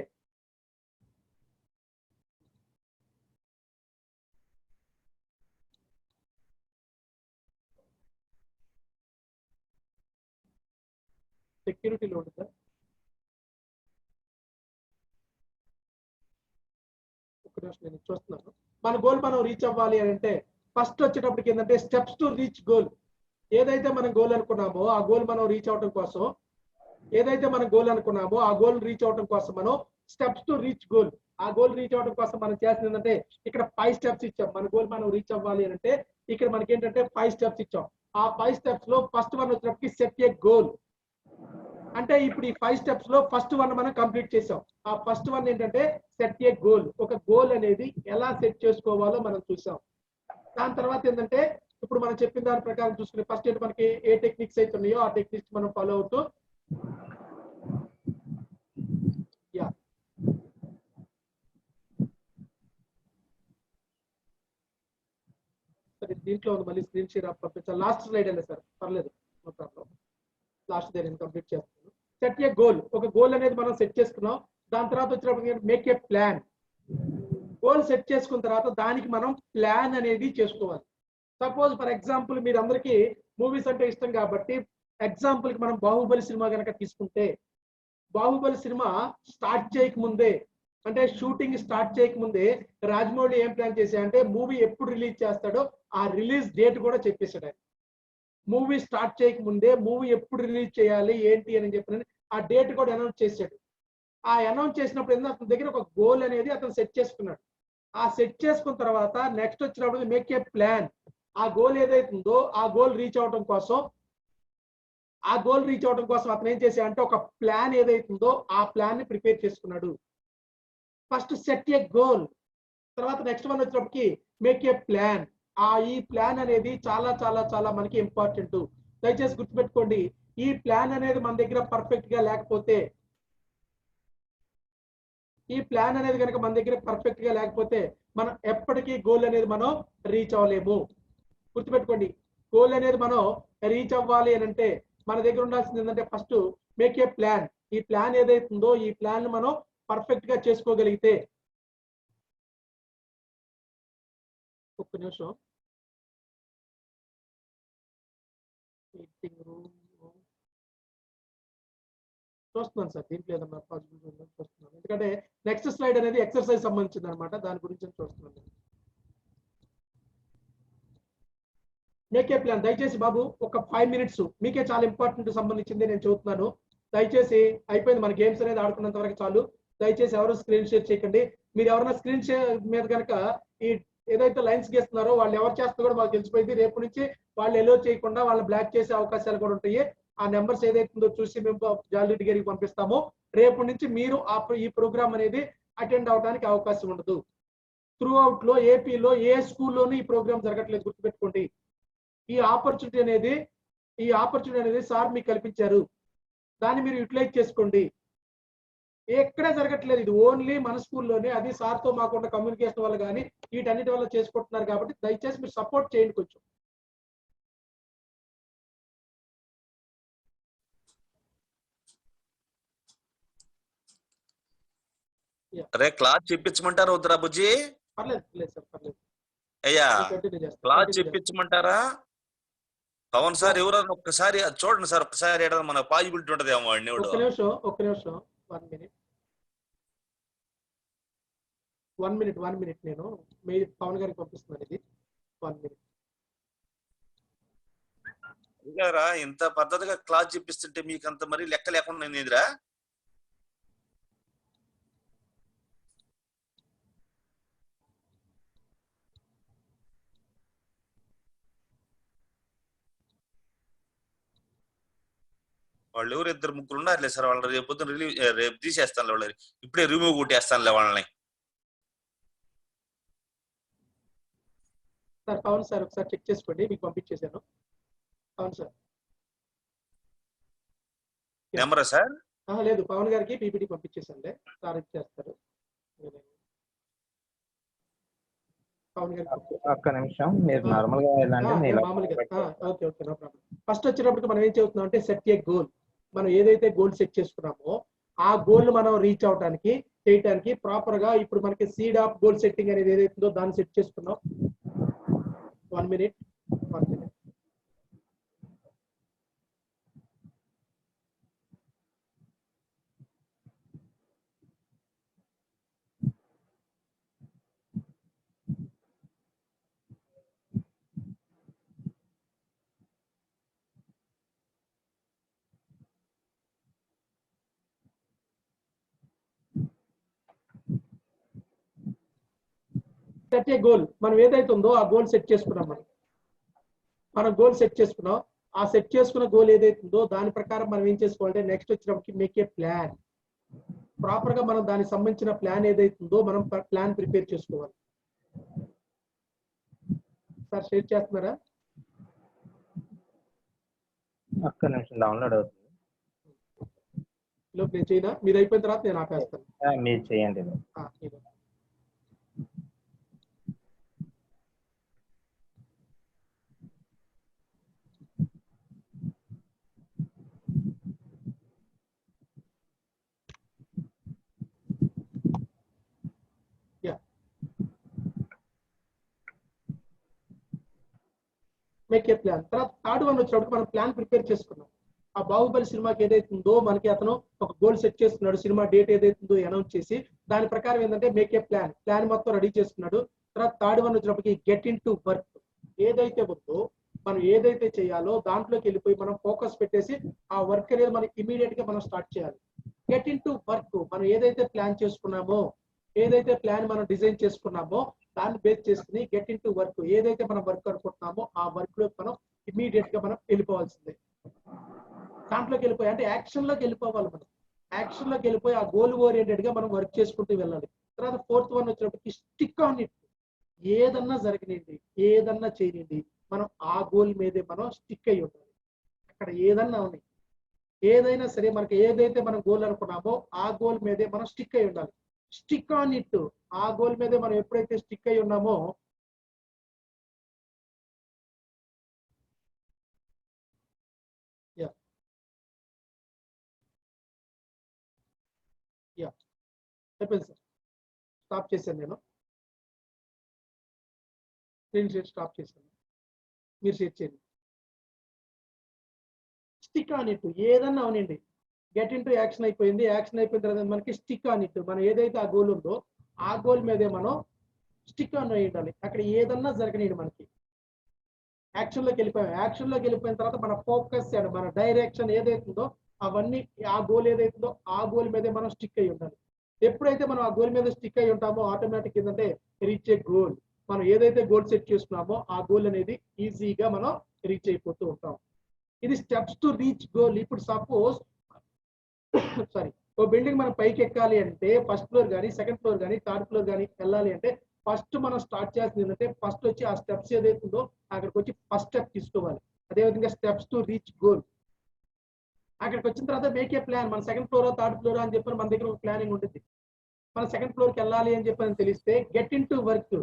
సెక్యూరిటీలో ఉంటుందా? నేను చూస్తున్నాను. మన గోల్ మనం రీచ్ అవ్వాలి అని అంటే ఫస్ట్ వచ్చేటప్పటికి ఏంటంటే స్టెప్స్ టు రీచ్ గోల్. ఏదైతే మనం గోల్ అనుకున్నామో ఆ గోల్ మనం రీచ్ అవడం కోసం, ఆ గోల్ రీచ్ అవడం కోసం మనం స్టెప్స్ టు రీచ్ గోల్, ఆ గోల్ రీచ్ అవడం కోసం మనం చేస్తుంది ఏంటంటే ఇక్కడ 5 స్టెప్స్ ఇచ్చాం. మన గోల్ మనం రీచ్ అవ్వాలి అని అంటే ఇక్కడ మనకి ఏంటంటే 5 స్టెప్స్ ఇచ్చాం. ఆ 5 స్టెప్స్ లో ఫస్ట్ వన్ వచ్చినప్పటికి సెట్ ఏ గోల్. అంటే ఇప్పుడు ఈ 5 స్టెప్స్ లో ఫస్ట్ వన్ మనం కంప్లీట్ చేసాం. ఆ ఫస్ట్ వన్ ఏంటంటే సెట్ ఏ గోల్. ఒక గోల్ అనేది ఎలా సెట్ చేసుకోవాలో మనం చూసాం. దాని తర్వాత ఏంటంటే ఇప్పుడు మనం చెప్పిన దాని ప్రకారం చూసుకుని ఫస్ట్ ఏంటి, మనకి ఏ టెక్నిక్స్ అయితే ఉన్నాయో ఆ టెక్నిక్స్ మనం ఫాలో అవుతూ దీంట్లో మళ్ళీ స్క్రీన్ షేర్ పంపించాలి. లాస్ట్ స్లైడ్ అనే సార్, పర్లేదు, నో ప్రాబ్లం. లాస్ట్ డే నేను కంప్లీట్ చేస్తాను. సెట్ ఏ గోల్. ఒక గోల్ అనేది మనం సెట్ చేసుకున్నాం. దాని తర్వాత వచ్చినప్పుడు make a plan. Goal set చేసుకున్న తర్వాత దానికి మనం ప్లాన్ అనేది చేసుకోవాలి. సపోజ్ ఫర్ ఎగ్జాంపుల్ మీరు అందరికీ మూవీస్ అంటే ఇష్టం కాబట్టి ఎగ్జాంపుల్ కి మనం బాహుబలి సినిమా కనుక తీసుకుంటే, బాహుబలి సినిమా స్టార్ట్ చేయక ముందే, అంటే షూటింగ్ స్టార్ట్ చేయక ముందే రాజమౌళి ఏం ప్లాన్ చేశాడంటే మూవీ ఎప్పుడు రిలీజ్ చేస్తాడో ఆ రిలీజ్ డేట్ కూడా చెప్పేశాడు ఆయన. మూవీ స్టార్ట్ చేయక ముందే మూవీ ఎప్పుడు రిలీజ్ చేయాలి ఏంటి అని చెప్పి ఆ డేట్ కూడా అనౌన్స్ చేశాడు. ఆ అనౌన్స్ చేసినప్పుడు ఏంటంటే అతని దగ్గర ఒక గోల్ అనేది అతను సెట్ చేసుకున్నాడు. ఆ సెట్ చేసుకున్న తర్వాత నెక్స్ట్ వచ్చినప్పుడు మేక్ ఏ ప్లాన్. ఆ గోల్ ఏదైతుందో ఆ గోల్ రీచ్ అవడం కోసం అతను ఏం చేశాడంటే ఒక ప్లాన్ ఏదైతుందో ఆ ప్లాన్ ని ప్రిపేర్ చేసుకున్నాడు. ఫస్ట్ సెట్ ఏ గోల్, తర్వాత నెక్స్ట్ వన్ వచ్చినప్పటికి మేక్ ఏ ప్లాన్. ఈ ప్లాన్ అనేది చాలా చాలా చాలా మనకి ఇంపార్టెంట్. దయచేసి గుర్తుపెట్టుకోండి, ఈ ప్లాన్ అనేది మన దగ్గర పర్ఫెక్ట్ గా లేకపోతే, మనం ఎప్పటికీ గోల్ అనేది మనం రీచ్ అవ్వలేము. గుర్తుపెట్టుకోండి, గోల్ అనేది మనం రీచ్ అవ్వాలి అని అంటే మన దగ్గర ఉండాల్సింది ఏంటంటే ఫస్ట్ మేక్ ఏ ప్లాన్. ఈ ప్లాన్ ఏదైతుందో ఈ ప్లాన్ మనం పర్ఫెక్ట్ గా చేసుకోగలిగితే, ఒక్క నిమిషం, మీటింగ్ రూమ్ చూస్తున్నాను సార్, దీంట్లో ఏదన్నా పాసిబిలిటీ ఉందో చూస్తున్నాను. ఎందుకంటే నెక్స్ట్ స్లైడ్ అనేది ఎక్సర్సైజ్ సంబంధించింది అనమాట, దాని గురించి చూస్తున్నాను. మేకే ప్లాన్. దయచేసి బాబు ఒక 5 minutes మీకే చాలా ఇంపార్టెంట్ సంబంధించింది నేను చెబుతున్నాను. దయచేసి అయిపోయింది, మన గేమ్స్ అనేది ఆడుకున్నంత వరకు చాలు. దయచేసి ఎవరు స్క్రీన్ షేర్ చేయకండి. మీరు ఎవరైనా స్క్రీన్ షేర్ మీద కనుక ఈ ఏదైతే లైన్స్ గీస్తున్నారో వాళ్ళు ఎవరు చేస్తారో కూడా మాకు తెలిసిపోయింది. రేపు నుంచి వాళ్ళు ఎలో చేయకుండా వాళ్ళని బ్లాక్ చేసే అవకాశాలు కూడా ఉంటాయి. ఆ నెంబర్స్ ఏదైతుందో చూసి మేము జాలిరెడ్డి గారికి పంపిస్తాము. రేపు నుంచి మీరు ఈ ప్రోగ్రామ్ అనేది అటెండ్ అవడానికి అవకాశం ఉండదు. త్రూ అవుట్ లో ఏపీలో ఏ స్కూల్లోనూ ఈ ప్రోగ్రామ్ జరగట్లేదు, గుర్తుపెట్టుకోండి. ఈ ఆపర్చునిటీ అనేది సార్ మీకు కల్పించారు, దాన్ని మీరు యూటిలైజ్ చేసుకోండి. ఎక్కడే జరగట్లేదు, ఇది ఓన్లీ మన స్కూల్లోనే. అది సార్తో మాకున్న కమ్యూనికేషన్ వల్ల కానీ వీటన్నిటి వల్ల చేసుకుంటున్నారు కాబట్టి దయచేసి మీరు సపోర్ట్ చేయండి కొంచెం. అరే క్లాస్ చెప్పించమంటారా వద్దురా బుజ్జి? పర్లేదు సార్, పర్లేదు. అయ్యా కంటిన్యూ చేస్తాను. క్లాస్ చెప్పించమంటారా? పవన్ సార్ ఎవరన్నా ఒక్కసారి చూడండి సార్, ఒక్కసారి ఏదైనా మన పాజిబిలిటీ ఉంటదేమో వాడిని. ఒక్క నిమిషం 1 minute నేను మీ పవన్ గారికి పంపిస్తున్నాను. ఇది 1 minute. రా ఇంత పద్ధతిగా క్లాస్ చెప్పిస్తుంటే మీకు అంత మరి లెక్క లేకుండా ఎదురా? వాళ్ళు ఎవరు 2-3 ఉన్నారులే సార్, వాళ్ళు రేపు పొద్దున రేపు తీసేస్తాను వాళ్ళని, ఇప్పుడే రిమూవ్ కొట్టేస్తానులే వాళ్ళని. సార్ పవన్ సార్ ఒకసారి చెక్ చేసుకోండి, మీకు పంపించేశాను. పవన్ సార్ నెంబరా సార్? లేదు, పవన్ గారికి పీపీటీ పంపించేశానులే, సార్ ఇచ్చేస్తారు. పవన్ గారికి ఒక్క నిమిషం, మీరు నార్మల్ గా మామూలుగా ఓకే నో ప్రాబ్లం. ఫస్ట్ వచ్చేటప్పటికి మనం ఏం చెబుతున్నాం అంటే సెట్ ఏ గోల్. మనం ఏదైతే గోల్ సెట్ చేసుకున్నామో ఆ గోల్ మనం రీచ్ అవడానికి చేయడానికి ప్రాపర్ గా ఇప్పుడు మనకి సీడ్ ఆఫ్ గోల్ సెట్టింగ్ అనేది ఏదైతుందో దాన్ని సెట్ చేసుకున్నాం. 1 minute. సెట్ ఏ గోల్. మనం ఏదైతే ఉందో ఆ గోల్ సెట్ చేసుకున్నాం. మనం గోల్ సెట్ చేసుకున్నాం. ఆ సెట్ చేసుకున్న గోల్ ఏదైతుందో దాని ప్రకారం మనం ఏం చేసుకోవాలంటే నెక్స్ట్ వచ్చినప్పటికి మేక్ ఏ ప్లాన్. ప్రాపర్ గా మనం దానికి సంబంధించిన ప్లాన్ ఏదైతుందో మనం ప్లాన్ ప్రిపేర్ చేసుకోవాలి. సార్ షేర్ చేస్తున్నారా? ఒక్క నిమిషం డౌన్లోడ్ అవుతుంది. నేను చేయనా? మీరు అయిపోయిన తర్వాత నేను ఆపేస్తాను. మీరు చేయండి. Make a plan. తర్వాత థర్డ్ వన్ వచ్చినప్పుడు మనం ప్లాన్ ప్రిపేర్ చేసుకున్నాం. ఆ బాహుబలి సినిమాకి ఏదైతుందో మనకి అతను ఒక గోల్ సెట్ చేసుకున్నాడు, సినిమా డేట్ ఏదైతుందో అనౌన్స్ చేసి దాని ప్రకారం ఏంటంటే మేక్ ఏ ప్లాన్ మొత్తం రెడీ చేసుకున్నాడు. తర్వాత థర్డ్ వన్ వచ్చినప్పటికి గెట్ ఇన్ టు వర్క్. ఏదైతే ఉందో మనం ఏదైతే చేయాలో దాంట్లోకి వెళ్ళిపోయి మనం ఫోకస్ పెట్టేసి ఆ వర్క్ అనేది మనం ఇమీడియట్ గా మనం స్టార్ట్ చేయాలి. Get in to work. మనం ఏదైతే ప్లాన్ చేసుకున్నామో, ఏదైతే ప్లాన్ మనం డిజైన్ చేసుకున్నామో దాన్ని బేస్ చేసుకుని గెట్ ఇన్ టు వర్క్. ఏదైతే మనం వర్క్ అనుకుంటున్నామో ఆ వర్క్ లో మనం ఇమీడియట్ గా మనం వెళ్ళిపోవాల్సిందే. దాంట్లోకి వెళ్ళిపోయి అంటే యాక్షన్ లోకి వెళ్ళిపోవాలి. మనం యాక్షన్ లోకి వెళ్ళిపోయి ఆ గోల్ ఓరియంటెడ్ గా మనం వర్క్ చేసుకుంటూ వెళ్ళాలి. తర్వాత ఫోర్త్ వన్ వచ్చినప్పటికి స్టిక్ ఆన్ ఇట్. ఏదన్నా జరగనింది, ఏదన్నా చేయనింది, మనం ఆ గోల్ మీదే మనం స్టిక్ అయి ఉండాలి. అక్కడ ఏదన్నా ఉన్నాయి, ఏదైనా సరే మనకి ఏదైతే మనం గోల్ అనుకున్నామో ఆ గోల్ మీదే మనం స్టిక్ అయి ఉండాలి. Stick on it. ఆ గోల్ మీదే మనం ఎప్పుడైతే స్టిక్ అయి ఉన్నామో చెప్పండి సార్. స్టాప్ చేశాను, నేను స్క్రీన్ షేర్ స్టాప్ చేశాను, మీరు షేర్ చేయండి. Stick on it. ఏదన్నా అవనండి, గెట్ ఇన్ టు యాక్షన్ అయిపోయింది. యాక్షన్ అయిపోయిన తర్వాత మనకి స్టిక్ ఆన్ ఇట్. మనం ఏదైతే ఆ గోల్ ఉందో ఆ గోల్ మీదే మనం స్టిక్ ఆన్ అయి ఉండాలి. అక్కడ ఏదన్నా జరగనిది మనకి యాక్షన్ లోకి వెళ్ళిపోయాం. యాక్షన్ లోకి వెళ్ళిపోయిన తర్వాత మన ఫోకస్ అండ్ మన డైరెక్షన్ ఏదైతుందో అవన్నీ ఆ గోల్ ఏదైతుందో ఆ గోల్ మీదే మనం స్టిక్ అయి ఉండాలి. ఎప్పుడైతే మనం ఆ గోల్ మీద స్టిక్ అయి ఉంటామో ఆటోమేటిక్ ఏంటంటే రీచ్ ఏ గోల్. మనం ఏదైతే గోల్ సెట్ చేసుకున్నామో ఆ గోల్ అనేది ఈజీగా మనం రీచ్ అయిపోతూ ఉంటాం. ఇది స్టెప్స్ టు రీచ్ గోల్. ఇప్పుడు సపోజ్ సారీ, ఓ బిల్డింగ్ మనం పైకి ఎక్కాలి అంటే ఫస్ట్ ఫ్లోర్ కానీ సెకండ్ ఫ్లోర్ కానీ థర్డ్ ఫ్లోర్ కానీ వెళ్ళాలి అంటే ఫస్ట్ మనం స్టార్ట్ చేస్తుంది ఏంటంటే ఫస్ట్ వచ్చి ఆ స్టెప్స్ ఏదైతుందో అక్కడికి వచ్చి ఫస్ట్ స్టెప్ తీసుకోవాలి. అదేవిధంగా స్టెప్స్ టు రీచ్ గోల్. అక్కడికి వచ్చిన తర్వాత మేక్ ఏ ప్లాన్. మన సెకండ్ ఫ్లోర్ థర్డ్ ఫ్లోర్ అని చెప్పి మన దగ్గర ఒక ప్లానింగ్ ఉంటుంది. మన సెకండ్ ఫ్లోర్కి వెళ్ళాలి అని చెప్పని తెలిస్తే గెట్ ఇన్ టు వర్క్.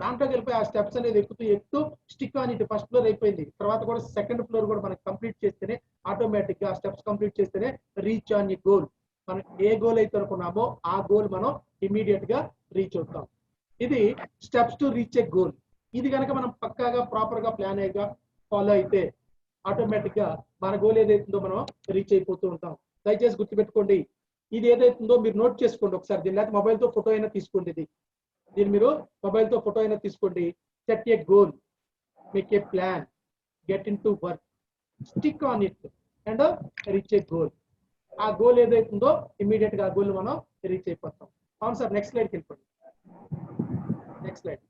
దాంట్లోకి వెళ్ళిపోయి ఆ స్టెప్స్ అనేది ఎక్కుతూ stick on it. First floor అయిపోయింది, తర్వాత కూడా సెకండ్ ఫ్లోర్ కూడా మనకి కంప్లీట్ చేస్తేనే ఆటోమేటిక్ గా ఆ స్టెప్స్ కంప్లీట్ చేస్తేనే రీచ్ ఆన్ ఈ గోల్. మనం ఏ గోల్ అయితే అనుకున్నామో ఆ గోల్ మనం ఇమీడియట్ గా రీచ్ అవుతాం. ఇది steps to reach A goal. ఇది కనుక మనం పక్కాగా ప్రాపర్ గా ప్లాన్ అయ్యగా ఫాలో అయితే ఆటోమేటిక్ గా మన గోల్ ఏదైతుందో మనం రీచ్ అయిపోతూ ఉంటాం. దయచేసి గుర్తుపెట్టుకోండి, ఇది ఏదైతుందో మీరు నోట్ చేసుకోండి ఒకసారి. దీని లేకపోతే మొబైల్ తో ఫోటో అయినా తీసుకోండి. దీన్ని మీరు మొబైల్ తో ఫోటో అయినా తీసుకోండి. Set A goal, make a plan, get in to work, stick on it and reach A goal. ఆ గోల్ ఏదైతుందో ఇమీడియట్ గా ఆ గోల్ మనం రీచ్ అయిపోతాం. అవును సార్, నెక్స్ట్ స్లైడ్కి వెళ్ళిపోండి. Next slide.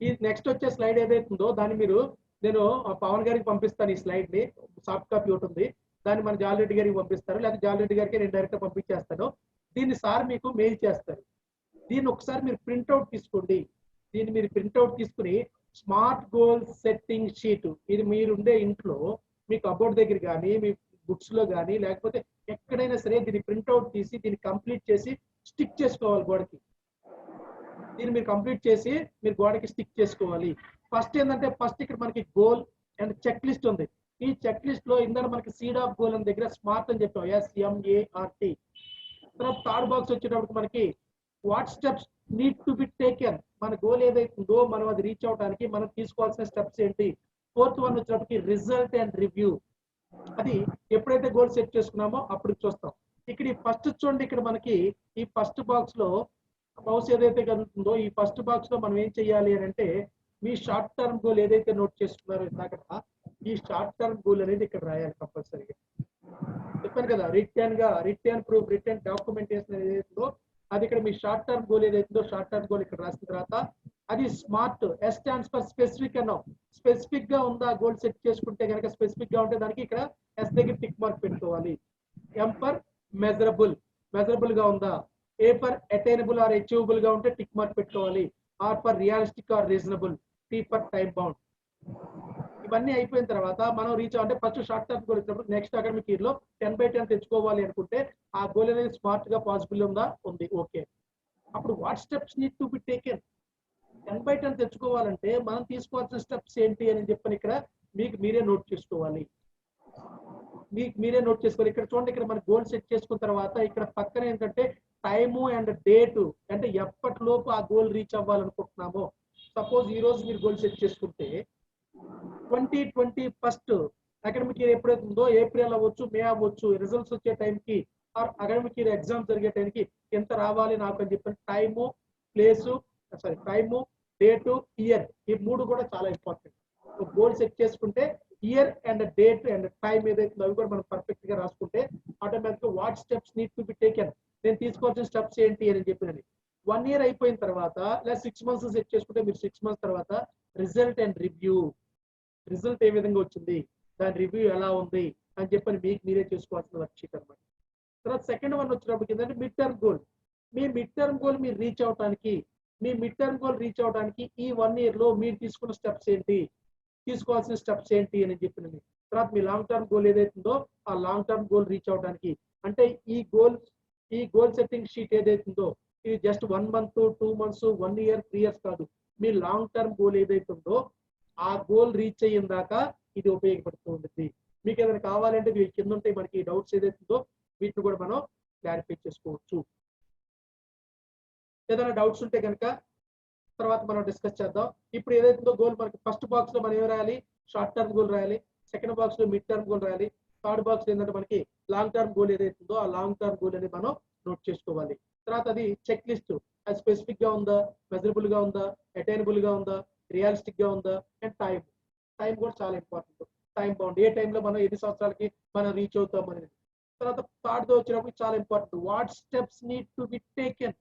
ఈ నెక్స్ట్ వచ్చే స్లైడ్ ఏదైతుందో దాన్ని నేను పవన్ గారికి పంపిస్తాను. ఈ స్లైడ్ ని సాఫ్ట్ కాపీ ఉంటుంది, దాన్ని మన జాలరెడ్డి గారికి పంపిస్తారు, లేకపోతే జాలరెడ్డి గారికి నేను డైరెక్ట్ గా పంపించేస్తాను. దీన్ని సార్ మీకు మెయిల్ చేస్తారు. దీన్ని ఒకసారి మీరు ప్రింట్అవుట్ తీసుకోండి. దీన్ని మీరు ప్రింట్అవుట్ తీసుకుని స్మార్ట్ గోల్ సెట్టింగ్ షీట్, ఇది మీరుండే ఇంట్లో మీ కబోర్డ్ దగ్గర కానీ మీ బుక్స్ లో కానీ లేకపోతే ఎక్కడైనా సరే దీన్ని ప్రింట్అవుట్ తీసి దీన్ని కంప్లీట్ చేసి స్టిక్ చేసుకోవాలి గోడకి. దీన్ని మీరు కంప్లీట్ చేసి మీరు గోడకి స్టిక్ చేసుకోవాలి. ఫస్ట్ ఏంటంటే ఫస్ట్ ఇక్కడ మనకి గోల్ అండ్ చెక్ లిస్ట్ ఉంది. ఈ చెక్ లిస్ట్ లో ఇందులో మనకి సీడ్ ఆఫ్ గోల్ అని దగ్గర స్మార్ట్ అని చెప్పాం, SMART. తర్వాత థర్డ్ బాక్స్ వచ్చేటప్పుడు మనకి what steps need to be taken. మన గోల్ ఏదైతుందో మనం అది రీచ్ అవడానికి మనం తీసుకోవాల్సిన స్టెప్స్ ఏంటి. ఫోర్త్ వన్ వచ్చేటప్పటికి రిజల్ట్ అండ్ రివ్యూ. అది ఎప్పుడైతే గోల్ సెట్ చేసుకున్నామో అప్పుడు చూస్తాం. ఇక్కడ ఈ ఫస్ట్ చూడండి, ఇక్కడ మనకి ఈ ఫస్ట్ బాక్స్ లో మౌస్ ఏదైతే కదులుతుందో ఈ ఫస్ట్ బాక్స్ లో మనం ఏం చెయ్యాలి అని అంటే మీ షార్ట్ టర్మ్ గోల్ ఏదైతే నోట్ చేసుకున్నారో ఇందాక ఈ షార్ట్ టర్మ్ గోల్ అనేది ఇక్కడ రాయాలి కంపల్సరీగా. చెప్పాను కదా, రిటర్న్ ప్రూఫ్, రిటర్న్ డాక్యుమెంటేషన్ ఏదైతుందో అది ఇక్కడ మీ షార్ట్ టర్మ్ గోల్ ఏదైతుందో షార్ట్ టర్మ్ గోల్ ఇక్కడ రాసిన తర్వాత అది smart. S stands for specific అన్నాం. స్పెసిఫిక్ గా ఉందా గోల్ సెట్ చేసుకుంటే కనుక స్పెసిఫిక్ గా ఉంటే దానికి ఇక్కడ S దగ్గర టిక్ మార్క్ పెట్టుకోవాలి. M ఫర్ మెజరబుల్, మెజరబుల్ గా ఉందా. A for attainable or achievable గా ఉంటే టిక్ మార్క్ పెట్టుకోవాలి. R for realistic or reasonable, T for time bound. ఇవన్నీ అయిపోయిన తర్వాత మనం రీచ్ అంటే ఫస్ట్ షార్ట్ టర్మ్ గోల్ ఇచ్చినప్పుడు నెక్స్ట్ అకాడమిక్ ఇయర్ లో 10/10 తెచ్చుకోవాలి అనుకుంటే ఆ గోల్ అనేది స్మార్ట్ గా పాసిబుల్ ఉందా, ఉంది, ఓకే. అప్పుడు what steps need to be taken. 10/10 తెచ్చుకోవాలంటే మనం తీసుకోవాల్సిన స్టెప్స్ ఏంటి అని చెప్పని ఇక్కడ మీకు మీరే నోట్ చేసుకోవాలి. ఇక్కడ చూడండి, ఇక్కడ మన గోల్ సెట్ చేసుకున్న తర్వాత ఇక్కడ పక్కన ఏంటంటే టైము అండ్ డేటు, అంటే ఎప్పటిలోపు ఆ గోల్ రీచ్ అవ్వాలనుకుంటున్నామో సపోజ్ ఈ రోజు మీరు గోల్ సెట్ చేసుకుంటే 2021 అకాడమిక్ ఇయర్ ఎప్పుడైతే ఉందో ఏప్రిల్ అవ్వచ్చు, మే అవ్వచ్చు, రిజల్ట్స్ వచ్చే టైంకి అకాడమిక్ ఇయర్ ఎగ్జామ్ జరిగే టైంకి ఎంత రావాలి నాకు అని చెప్పిన time, place, time, date, year, ఈ 3 కూడా చాలా ఇంపార్టెంట్. గోల్ సెట్ చేసుకుంటే year and date and time ఏదైతే అవి కూడా మనం పర్ఫెక్ట్ గా రాసుకుంటే ఆటోమేటిక్ గా what steps need to be taken, నేను తీసుకోవాల్సిన స్టెప్స్ ఏంటి అని చెప్పినది. 1 year అయిపోయిన తర్వాత లేదా 6 months సెట్ చేసుకుంటే మీరు 6 months తర్వాత రిజల్ట్ అండ్ రివ్యూ, రిజల్ట్ ఏ విధంగా వచ్చింది, దాని రివ్యూ ఎలా ఉంది అని చెప్పని మీకు మీరే చేసుకోవాల్సిన వర్క్షీట్ అనమాట. తర్వాత సెకండ్ వన్ వచ్చినప్పుడు ఏంటంటే మిడ్ టర్మ్ గోల్. మీ మిడ్ టర్మ్ గోల్ మీరు రీచ్ అవడానికి ఈ 1 year లో మీరు తీసుకున్న స్టెప్స్ ఏంటి, తీసుకోవాల్సిన స్టెప్స్ ఏంటి అని చెప్పినది. తర్వాత మీ లాంగ్ టర్మ్ గోల్ ఏదైతుందో ఆ లాంగ్ టర్మ్ గోల్ రీచ్ అవడానికి అంటే ఈ గోల్ సెట్టింగ్ షీట్ ఏదైతుందో ఇది just 1 month, 2 months, 1 year, 3 years కాదు. మీ లాంగ్ టర్మ్ గోల్ ఏదైతుందో ఆ గోల్ రీచ్ అయ్యిన దాకా ఇది ఉపయోగపడుతూ ఉంటుంది. మీకు ఏదైనా కావాలంటే వీటి కింద ఉంటాయి మనకి డౌట్స్ ఏదైతుందో వీటిని కూడా మనం క్లారిఫై చేసుకోవచ్చు. ఏదైనా డౌట్స్ ఉంటే కనుక తర్వాత మనం డిస్కస్ చేద్దాం. ఇప్పుడు ఏదైతుందో గోల్ మనకి ఫస్ట్ బాక్స్ లో మనం ఏం రాయాలి, షార్ట్ టర్మ్ గోల్ రాయాలి. సెకండ్ బాక్స్ లో మిడ్ టర్మ్ గోల్ రాయాలి. థర్డ్ బాక్స్ ఏంటంటే మనకి లాంగ్ టర్మ్ గోల్ ఏదైతుందో ఆ లాంగ్ టర్మ్ గోల్ అనేది మనం నోట్ చేసుకోవాలి. తర్వాత అది చెక్ లిస్ట్, అది స్పెసిఫిక్ గా ఉందా, మెజరబుల్ గా ఉందా, అటైనబుల్ గా ఉందా, రియలిస్టిక్ గా ఉందా, అండ్ టైం కూడా చాలా ఇంపార్టెంట్. టైం బౌండ్, ఏ టైంలో మనం ఎన్ని సంవత్సరాలకి మనం రీచ్ అవుతాం అనేది. తర్వాత థర్డ్ వచ్చినప్పుడు చాలా important, what steps need to be taken,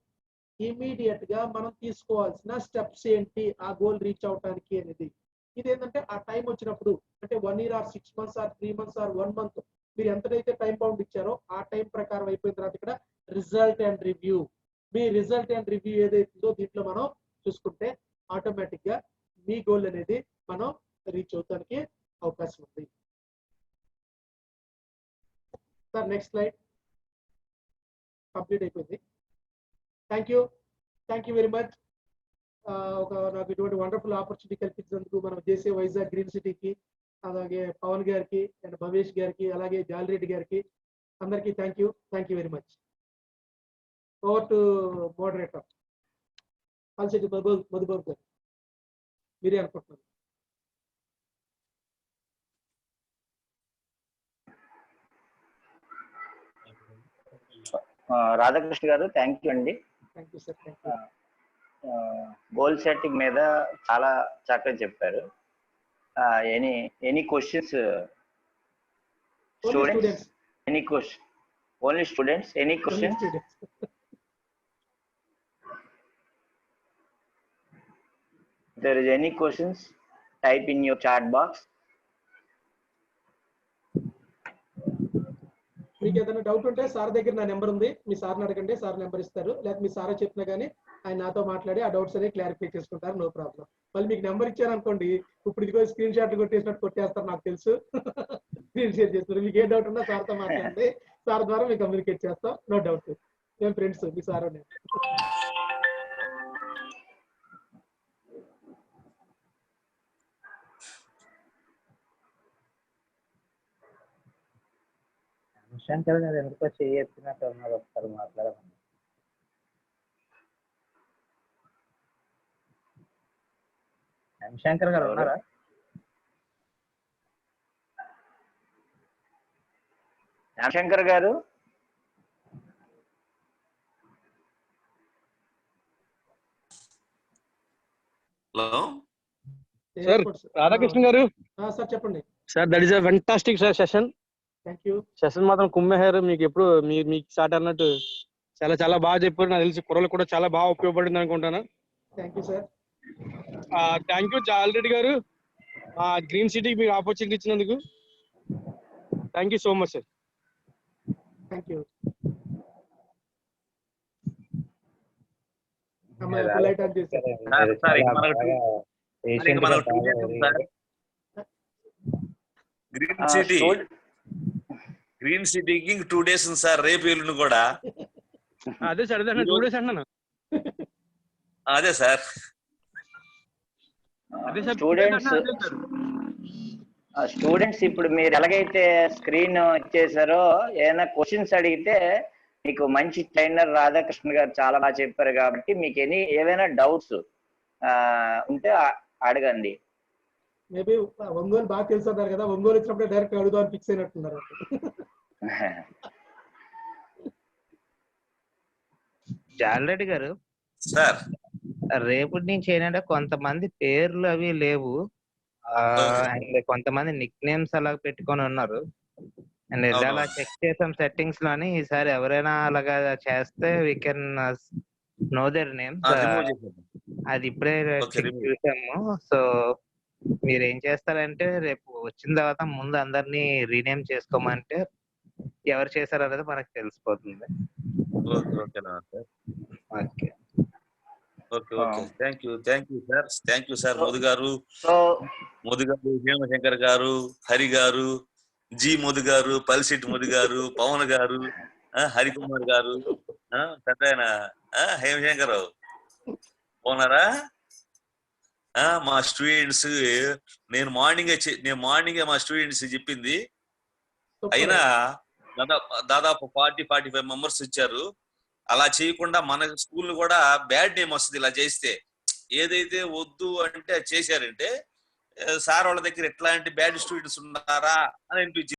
immediate గా మనం తీసుకోవాల్సిన స్టెప్స్ ఏంటి ఆ గోల్ రీచ్ అవడానికి అనేది. ఇది ఏంటంటే ఆ టైం వచ్చినప్పుడు అంటే 1 year or 6 months or 3 months or 1 month మీరు ఎంతైతే టైం బౌండ్ ఇచ్చారో ఆ టైం ప్రకారం అయిపోయిన తర్వాత ఇక్కడ result and review, me result and review ఏదైతుందో దీంట్లో మనం చూసుకుంటే ఆటోమేటిక్ గా మీ గోల్ అనేది మనం రీచ్ అవడానికి అవకాశం ఉంది. సార్ నెక్స్ట్ స్లైడ్ కంప్లీట్ అయిపోయింది. Thank you very much. నాకు ఇటువంటి వండర్ఫుల్ ఆపర్చునిటీ కల్పించినందుకు మనం చేసే వైజాగ్ గ్రీన్ సిటీకి, అలాగే పవన్ గారికి అండ్ భవేష్ గారికి, అలాగే జాలిరెడ్డి గారికి అందరికీ thank you very much. Over to moderator Kalshetti Madhubabu గారు, మీరే అనుకుంటున్నారు. రాధాకృష్ణ గారు థ్యాంక్ యూ అండి. Thank you sir. Thank you. Goal setting మీద చాలా చక్కగా చెప్పారు. Any questions students, any question, only students, any questions? If there is any questions, type in your chat box. మీకు ఏదైనా డౌట్ ఉంటే సార్ దగ్గర నా నెంబర్ ఉంది, మీ సార్ని అడగండి, సార్ నెంబర్ ఇస్తారు. లేకపోతే మీ సార్ చెప్పినా కానీ ఆయన నాతో మాట్లాడి ఆ డౌట్స్ అనేవి క్లారిఫై చేసుకుంటారు, నో ప్రాబ్లం. మళ్ళీ మీకు నెంబర్ ఇచ్చారు అనుకోండి, ఇప్పుడు ఇదిగో స్క్రీన్ షాట్లు కొట్టేసినట్టు కొట్టేస్తారు, నాకు తెలుసు. స్క్రీన్ షేర్ చేస్తారు. మీకు ఏ డౌట్ ఉన్నా సార్తో మాట్లాడండి, సార్ ద్వారా మీకు కమ్యూనికేట్ చేస్తాం, నో డౌట్. మేము ఫ్రెండ్స్, మీ సార్ నేను. శంకర్ గారు ఎందుకో చేయొచ్చినట్టు ఉన్నారు, ఒకసారి మాట్లాడమని. శంకర్ గారు ఉన్నారా? శంకర్ గారు హలో సార్, రాధాకృష్ణ గారు. సార్ చెప్పండి sir, that is a fantastic sir session. Thank you. Session మాత్రం కుమ్మేశారు. మీకు ఎప్పుడు మీకు స్టార్ట్ అన్నట్టు చాలా చాలా బాగా చెప్పారు. నాకు తెలిసి కుర్రలు కూడా చాలా బాగా ఉపయోగపడింది అనుకుంటాను. Thank you sir. Thank you Jali Reddy గారు, గ్రీన్ సిటీకి మీరు ఆపర్చునిటీ ఇచ్చినందుకు. Thank you so much sir. Thank you. Green సిటీకి 2 days ఉంది సార్, రేపు ఎల్లుండి కూడా. అదే సార్, అదే 2 days అన్నాను. అదే సార్. స్టూడెంట్స్ ఇప్పుడు మీరు ఎలాగైతే స్క్రీన్ ఇచ్చేసారో, ఏదైనా క్వశ్చన్స్ అడిగితే మీకు మంచి ట్రైనర్ రాధాకృష్ణ గారు చాలా బాగా చెప్పారు కాబట్టి మీకు ఏవైనా డౌట్స్ ఉంటే అడగండి. మేబీ ఒంగోలు బాగా తెలుసు అన్నారు కదా, ఒంగోలు వచ్చినప్పుడు డైరెక్ట్ అడుగుదామని ఫిక్స్ అయినట్టున్నారు. జాలరెడ్డి గారు, సార్ రేపటి నుంచి ఏంటంటే కొంతమంది పేర్లు అవి లేవు, అండ్ కొంతమంది నిక్ నేమ్స్ అలా పెట్టుకొని ఉన్నారు. అండ్ అలా చెక్ చేసాం సెట్టింగ్స్ లోని. ఈసారి ఎవరైనా అలాగా చేస్తే we can know their names. అది ఇప్పుడే చూసాము. సో మీరు ఏం చేస్తారంటే రేపు వచ్చిన తర్వాత ముందు అందరినీ రీనేమ్ చేసుకోమంటే ఎవరు చేశారు అనేది మనకు తెలిసిపోతుంది. Okay okay thank you sir. Modu గారు, హేమశంకర్ గారు, హరి గారు, జి మోదు గారు, పల్సిట్ మోదు గారు, పవన్ గారు, హరికుమార్ గారు, పెద్ద హేమశంకర్ బాగున్నారా? మా స్టూడెంట్స్ నేను మార్నింగే మా స్టూడెంట్స్ చెప్పింది. అయినా దాదాపు 40-45 మెంబర్స్ ఇచ్చారు. అలా చేయకుండా మన స్కూల్ కూడా బ్యాడ్ నేమ్ వస్తుంది ఇలా చేస్తే. ఏదైతే వద్దు అంటే చేశారంటే సార్ వాళ్ళ దగ్గర ఎట్లాంటి బ్యాడ్ స్టూడెంట్స్ ఉన్నారా అని అనిపించింది.